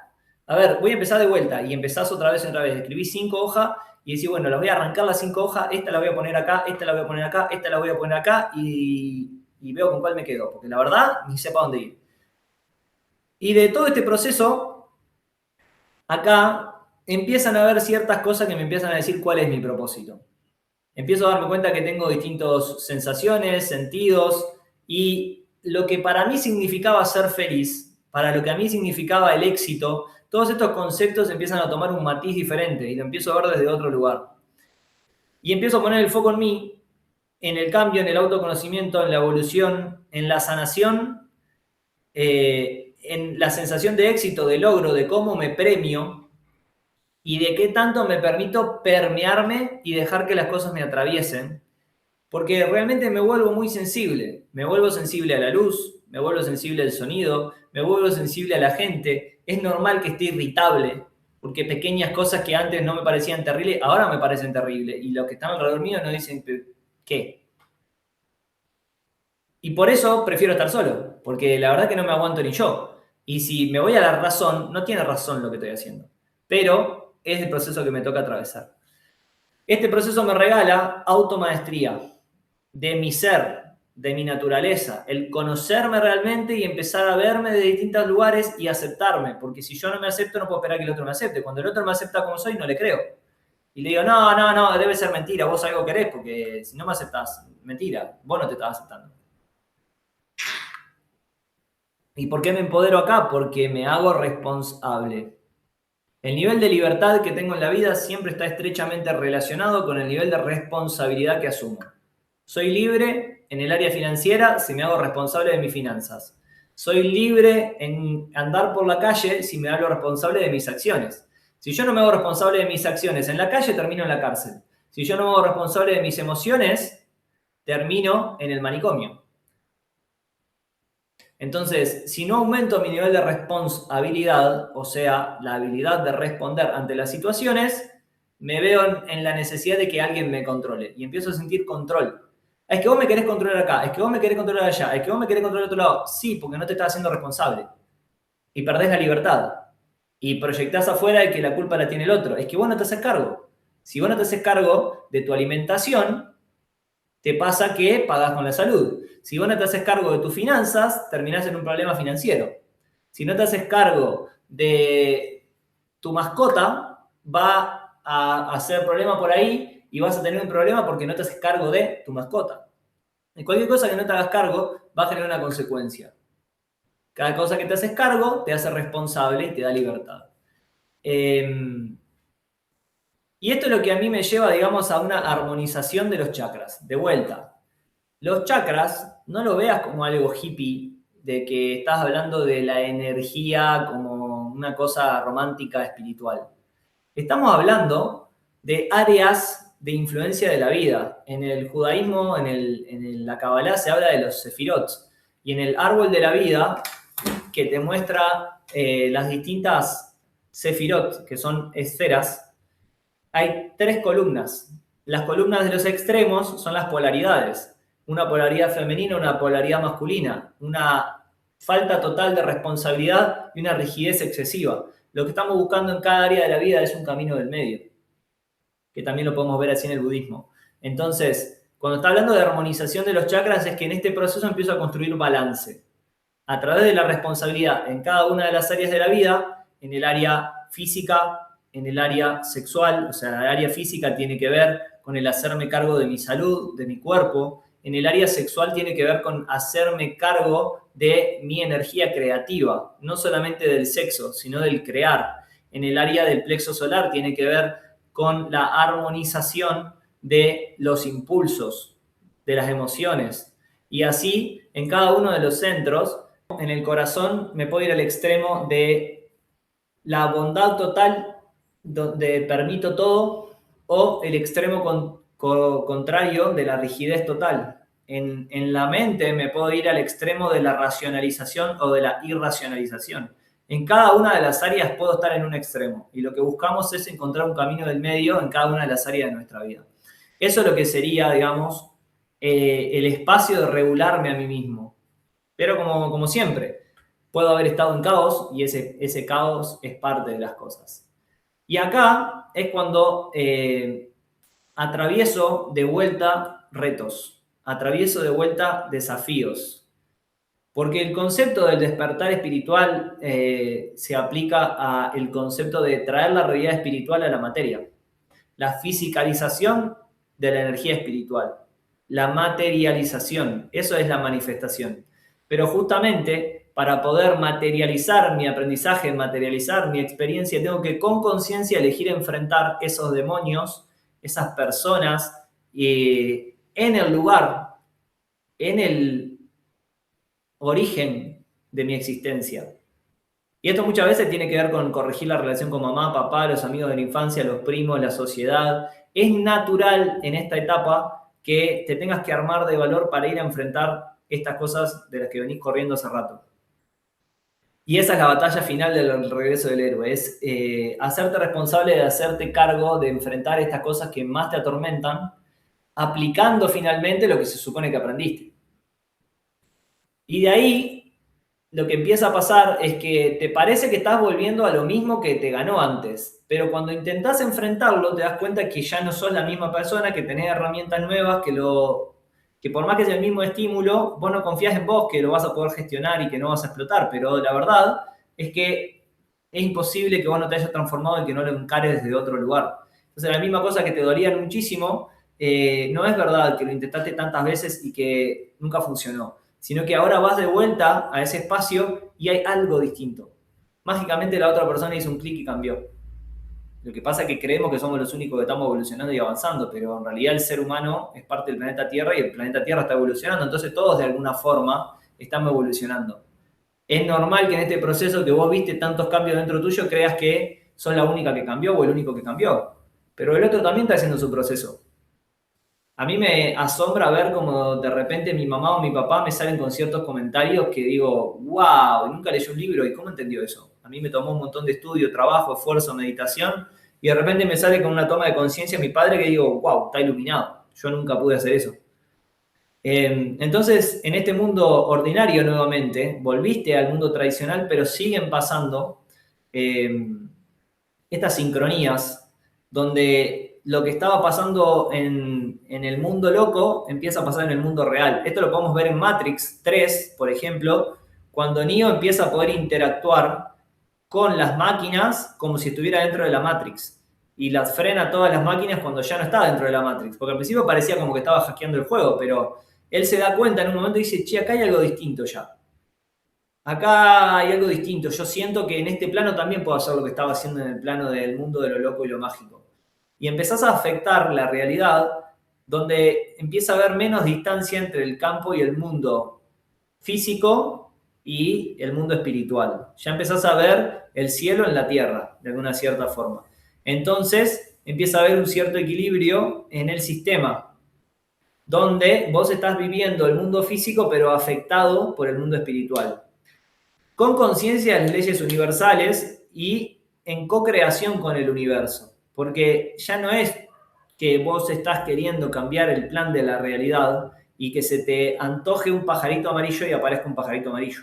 Speaker 1: A ver, voy a empezar de vuelta y empezás otra vez. Escribí 5 hojas y decís, bueno, las voy a arrancar las 5 hojas, esta la voy a poner acá, esta la voy a poner acá, esta la voy a poner acá y veo con cuál me quedo, porque la verdad ni sé para dónde ir. Y de todo este proceso, acá empiezan a haber ciertas cosas que me empiezan a decir cuál es mi propósito. Empiezo a darme cuenta que tengo distintas sensaciones, sentidos, y lo que para mí significaba ser feliz, para lo que a mí significaba el éxito, todos estos conceptos empiezan a tomar un matiz diferente y lo empiezo a ver desde otro lugar. Y empiezo a poner el foco en mí, en el cambio, en el autoconocimiento, en la evolución, en la sanación, en la sensación de éxito, de logro, de cómo me premio y de qué tanto me permito permearme y dejar que las cosas me atraviesen. Porque realmente me vuelvo muy sensible. Me vuelvo sensible a la luz, me vuelvo sensible al sonido, me vuelvo sensible a la gente. Es normal que esté irritable, porque pequeñas cosas que antes no me parecían terribles, ahora me parecen terribles. Y los que están alrededor mío no dicen, ¿qué? Y por eso prefiero estar solo, porque la verdad que no me aguanto ni yo. Y si me voy a la razón, no tiene razón lo que estoy haciendo. Pero es el proceso que me toca atravesar. Este proceso me regala automaestría de mi ser, de mi naturaleza, el conocerme realmente y empezar a verme de distintos lugares y aceptarme, porque si yo no me acepto no puedo esperar que el otro me acepte. Cuando el otro me acepta como soy, no le creo. Y le digo, no, debe ser mentira, vos algo querés, porque si no me aceptás, mentira, vos no te estás aceptando. ¿Y por qué me empodero acá? Porque me hago responsable. El nivel de libertad que tengo en la vida siempre está estrechamente relacionado con el nivel de responsabilidad que asumo. Soy libre en el área financiera si me hago responsable de mis finanzas. Soy libre en andar por la calle si me hago responsable de mis acciones. Si yo no me hago responsable de mis acciones en la calle, termino en la cárcel. Si yo no me hago responsable de mis emociones, termino en el manicomio. Entonces, si no aumento mi nivel de responsabilidad, o sea, la habilidad de responder ante las situaciones, me veo en la necesidad de que alguien me controle y empiezo a sentir control. Es que vos me querés controlar acá, es que vos me querés controlar allá, es que vos me querés controlar al otro lado. Sí, porque no te estás haciendo responsable y perdés la libertad y proyectás afuera de que la culpa la tiene el otro. Es que vos no te haces cargo. Si vos no te haces cargo de tu alimentación, te pasa que pagás con la salud. Si vos no te haces cargo de tus finanzas, terminás en un problema financiero. Si no te haces cargo de tu mascota, va a hacer problema por ahí y vas a tener un problema porque no te haces cargo de tu mascota. Y cualquier cosa que no te hagas cargo va a generar una consecuencia. Cada cosa que te haces cargo te hace responsable y te da libertad. Y esto es lo que a mí me lleva, digamos, a una armonización de los chakras. De vuelta, los chakras no lo veas como algo hippie, de que estás hablando de la energía como una cosa romántica, espiritual. Estamos hablando de áreas de influencia de la vida. En el judaísmo, en la Kabbalah se habla de los sefirot. Y en el árbol de la vida, que te muestra las distintas sefirot, que son esferas, hay 3 columnas. Las columnas de los extremos son las polaridades. Una polaridad femenina, una polaridad masculina. Una falta total de responsabilidad y una rigidez excesiva. Lo que estamos buscando en cada área de la vida es un camino del medio, que también lo podemos ver así en el budismo. Entonces, cuando está hablando de armonización de los chakras, es que en este proceso empiezo a construir balance. A través de la responsabilidad en cada una de las áreas de la vida, en el área física, en el área sexual, o sea, el área física tiene que ver con el hacerme cargo de mi salud, de mi cuerpo, en el área sexual tiene que ver con hacerme cargo de mi energía creativa, no solamente del sexo, sino del crear. En el área del plexo solar tiene que ver con la armonización de los impulsos, de las emociones. Y así, en cada uno de los centros, en el corazón me puedo ir al extremo de la bondad total, donde permito todo, o el extremo contrario de la rigidez total. En la mente me puedo ir al extremo de la racionalización o de la irracionalización. En cada una de las áreas puedo estar en un extremo y lo que buscamos es encontrar un camino del medio en cada una de las áreas de nuestra vida. Eso es lo que sería, digamos, el espacio de regularme a mí mismo. Pero como siempre, puedo haber estado en caos y ese caos es parte de las cosas. Y acá es cuando atravieso de vuelta retos, atravieso de vuelta desafíos. Porque el concepto del despertar espiritual se aplica al concepto de traer la realidad espiritual a la materia. La fisicalización de la energía espiritual. La materialización, eso es la manifestación. Pero justamente para poder materializar mi aprendizaje, materializar mi experiencia, tengo que con conciencia elegir enfrentar esos demonios, esas personas, en el lugar, en el origen de mi existencia. Y esto muchas veces tiene que ver con corregir la relación con mamá, papá, los amigos de la infancia, los primos, la sociedad. Es natural en esta etapa que te tengas que armar de valor para ir a enfrentar estas cosas de las que venís corriendo hace rato. Y esa es la batalla final del regreso del héroe, es hacerte responsable de hacerte cargo, de enfrentar estas cosas que más te atormentan, aplicando finalmente lo que se supone que aprendiste. Y de ahí, lo que empieza a pasar es que te parece que estás volviendo a lo mismo que te ganó antes, pero cuando intentás enfrentarlo te das cuenta que ya no sos la misma persona, que tenés herramientas nuevas, que por más que sea el mismo estímulo, vos no confías en vos que lo vas a poder gestionar y que no vas a explotar, pero la verdad es que es imposible que vos no te hayas transformado y que no lo encares desde otro lugar. Entonces la misma cosa que te dolía muchísimo, no es verdad que lo intentaste tantas veces y que nunca funcionó, sino que ahora vas de vuelta a ese espacio y hay algo distinto. Mágicamente la otra persona hizo un clic y cambió. Lo que pasa es que creemos que somos los únicos que estamos evolucionando y avanzando, pero en realidad el ser humano es parte del planeta Tierra y el planeta Tierra está evolucionando, entonces todos de alguna forma estamos evolucionando. Es normal que en este proceso que vos viste tantos cambios dentro tuyo creas que sos la única que cambió o el único que cambió, pero el otro también está haciendo su proceso. A mí me asombra ver como de repente mi mamá o mi papá me salen con ciertos comentarios que digo, wow, nunca leyó un libro, ¿y cómo entendió eso? A mí me tomó un montón de estudio, trabajo, esfuerzo, meditación, y de repente me sale con una toma de conciencia mi padre que digo, wow, está iluminado, yo nunca pude hacer eso. Entonces, en este mundo ordinario nuevamente, volviste al mundo tradicional, pero siguen pasando estas sincronías donde lo que estaba pasando en el mundo loco empieza a pasar en el mundo real. Esto lo podemos ver en Matrix 3, por ejemplo, cuando Neo empieza a poder interactuar con las máquinas como si estuviera dentro de la Matrix. Y las frena todas las máquinas cuando ya no está dentro de la Matrix. Porque al principio parecía como que estaba hackeando el juego, pero él se da cuenta en un momento y dice, che, acá hay algo distinto ya. Acá hay algo distinto. Yo siento que en este plano también puedo hacer lo que estaba haciendo en el plano del mundo de lo loco y lo mágico. Y empezás a afectar la realidad donde empieza a haber menos distancia entre el campo y el mundo físico y el mundo espiritual. Ya empezás a ver el cielo en la tierra, de alguna cierta forma. Entonces empieza a haber un cierto equilibrio en el sistema, donde vos estás viviendo el mundo físico pero afectado por el mundo espiritual. Con conciencia de las leyes universales y en co-creación con el universo. Porque ya no es que vos estás queriendo cambiar el plan de la realidad y que se te antoje un pajarito amarillo y aparezca un pajarito amarillo.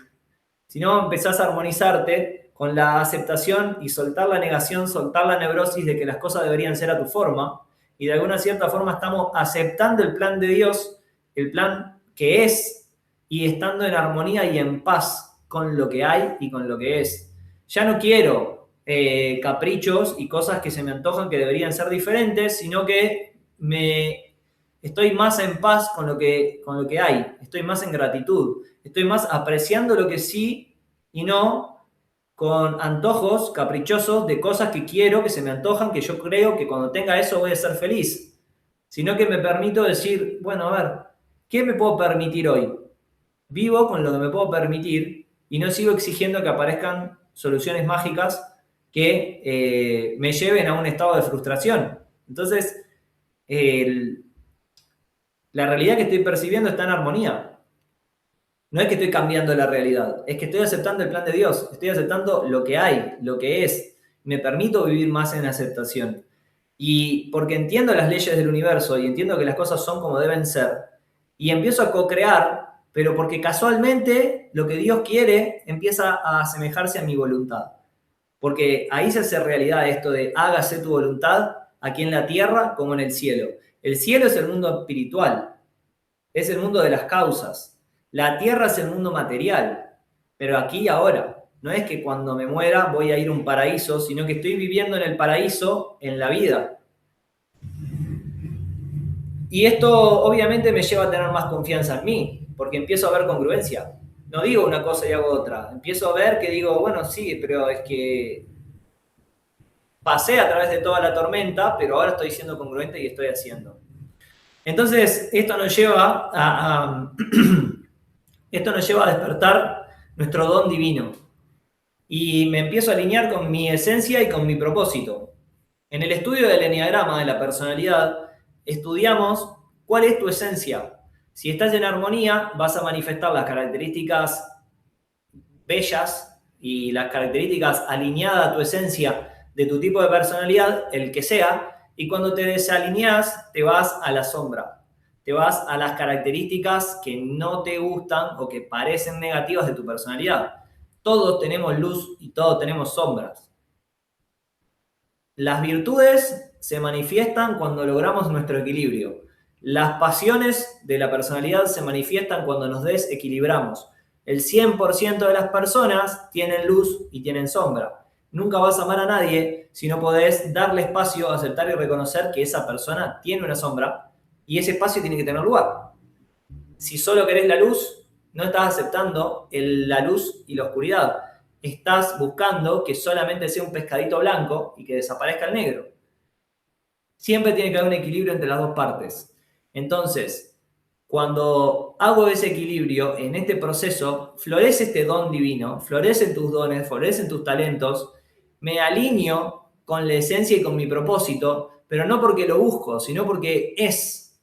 Speaker 1: Sino empezás a armonizarte con la aceptación y soltar la negación, soltar la neurosis de que las cosas deberían ser a tu forma. Y de alguna cierta forma estamos aceptando el plan de Dios, el plan que es, y estando en armonía y en paz con lo que hay y con lo que es. Ya no quiero caprichos y cosas que se me antojan que deberían ser diferentes, sino que me estoy más en paz con lo que hay, estoy más en gratitud, estoy más apreciando lo que sí y no con antojos caprichosos de cosas que quiero, que se me antojan, que yo creo que cuando tenga eso voy a ser feliz, sino que me permito decir, bueno, a ver, ¿qué me puedo permitir hoy? Vivo con lo que me puedo permitir y no sigo exigiendo que aparezcan soluciones mágicas que me lleven a un estado de frustración. Entonces, la realidad que estoy percibiendo está en armonía. No es que estoy cambiando la realidad, es que estoy aceptando el plan de Dios, estoy aceptando lo que hay, lo que es. Me permito vivir más en aceptación. Y porque entiendo las leyes del universo y entiendo que las cosas son como deben ser, y empiezo a co-crear, pero porque casualmente lo que Dios quiere empieza a asemejarse a mi voluntad. Porque ahí se hace realidad esto de hágase tu voluntad aquí en la tierra como en el cielo. El cielo es el mundo espiritual, es el mundo de las causas. La tierra es el mundo material, pero aquí y ahora. No es que cuando me muera voy a ir a un paraíso, sino que estoy viviendo en el paraíso en la vida. Y esto obviamente me lleva a tener más confianza en mí, porque empiezo a ver congruencia. No digo una cosa y hago otra. Empiezo a ver que digo, bueno, sí, pero es que pasé a través de toda la tormenta, pero ahora estoy siendo congruente y estoy haciendo. Entonces, esto nos lleva a despertar nuestro don divino. Y me empiezo a alinear con mi esencia y con mi propósito. En el estudio del enneagrama de la personalidad, estudiamos cuál es tu esencia. Si estás en armonía, vas a manifestar las características bellas y las características alineadas a tu esencia de tu tipo de personalidad, el que sea, y cuando te desalineas, te vas a la sombra. Te vas a las características que no te gustan o que parecen negativas de tu personalidad. Todos tenemos luz y todos tenemos sombras. Las virtudes se manifiestan cuando logramos nuestro equilibrio. Las pasiones de la personalidad se manifiestan cuando nos desequilibramos. El 100% de las personas tienen luz y tienen sombra. Nunca vas a amar a nadie si no podés darle espacio, aceptar y reconocer que esa persona tiene una sombra y ese espacio tiene que tener lugar. Si solo querés la luz, no estás aceptando la luz y la oscuridad. Estás buscando que solamente sea un pescadito blanco y que desaparezca el negro. Siempre tiene que haber un equilibrio entre las dos partes. Entonces, cuando hago ese equilibrio en este proceso, florece este don divino, florecen tus dones, florecen tus talentos, me alineo con la esencia y con mi propósito, pero no porque lo busco, sino porque es.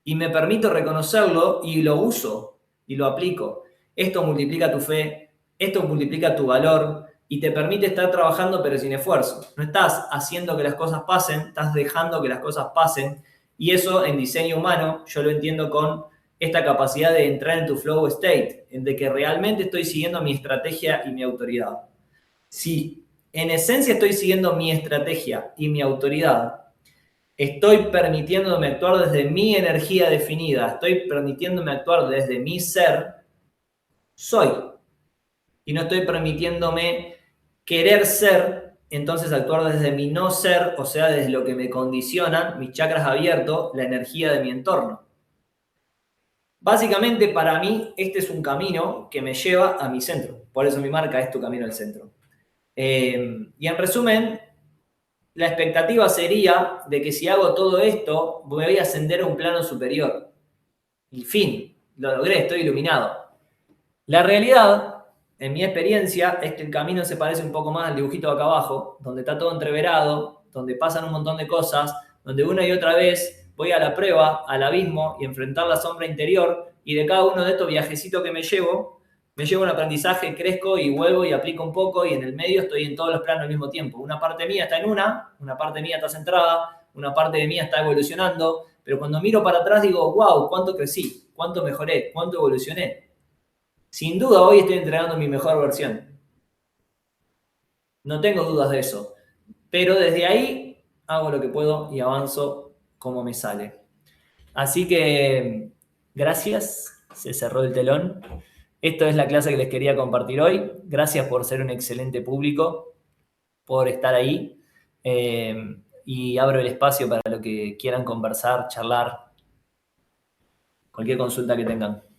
Speaker 1: Y me permito reconocerlo y lo uso y lo aplico. Esto multiplica tu fe, esto multiplica tu valor y te permite estar trabajando pero sin esfuerzo. No estás haciendo que las cosas pasen, estás dejando que las cosas pasen. Y eso en diseño humano yo lo entiendo con esta capacidad de entrar en tu flow state, en de que realmente estoy siguiendo mi estrategia y mi autoridad. Si en esencia estoy siguiendo mi estrategia y mi autoridad, estoy permitiéndome actuar desde mi energía definida, estoy permitiéndome actuar desde mi ser, soy. Y no estoy permitiéndome querer ser, entonces actuar desde mi no ser, o sea, desde lo que me condicionan, mis chakras abiertos, la energía de mi entorno. Básicamente, para mí, este es un camino que me lleva a mi centro. Por eso mi marca es Tu Camino al Centro. Y en resumen, la expectativa sería de que si hago todo esto, me voy a ascender a un plano superior. Y fin, lo logré, estoy iluminado. La realidad, en mi experiencia, es que el camino se parece un poco más al dibujito de acá abajo, donde está todo entreverado, donde pasan un montón de cosas, donde una y otra vez voy a la prueba, al abismo y enfrentar la sombra interior, y de cada uno de estos viajecitos que me llevo un aprendizaje, crezco y vuelvo y aplico un poco y en el medio estoy en todos los planos al mismo tiempo. Una parte mía está en una parte mía está centrada, una parte de mí está evolucionando, pero cuando miro para atrás digo, wow, cuánto crecí, cuánto mejoré, cuánto evolucioné. Sin duda hoy estoy entregando mi mejor versión. No tengo dudas de eso. Pero desde ahí hago lo que puedo y avanzo como me sale. Así que gracias, se cerró el telón. Esto es la clase que les quería compartir hoy. Gracias por ser un excelente público, por estar ahí. y abro el espacio para lo que quieran conversar, charlar, cualquier consulta que tengan.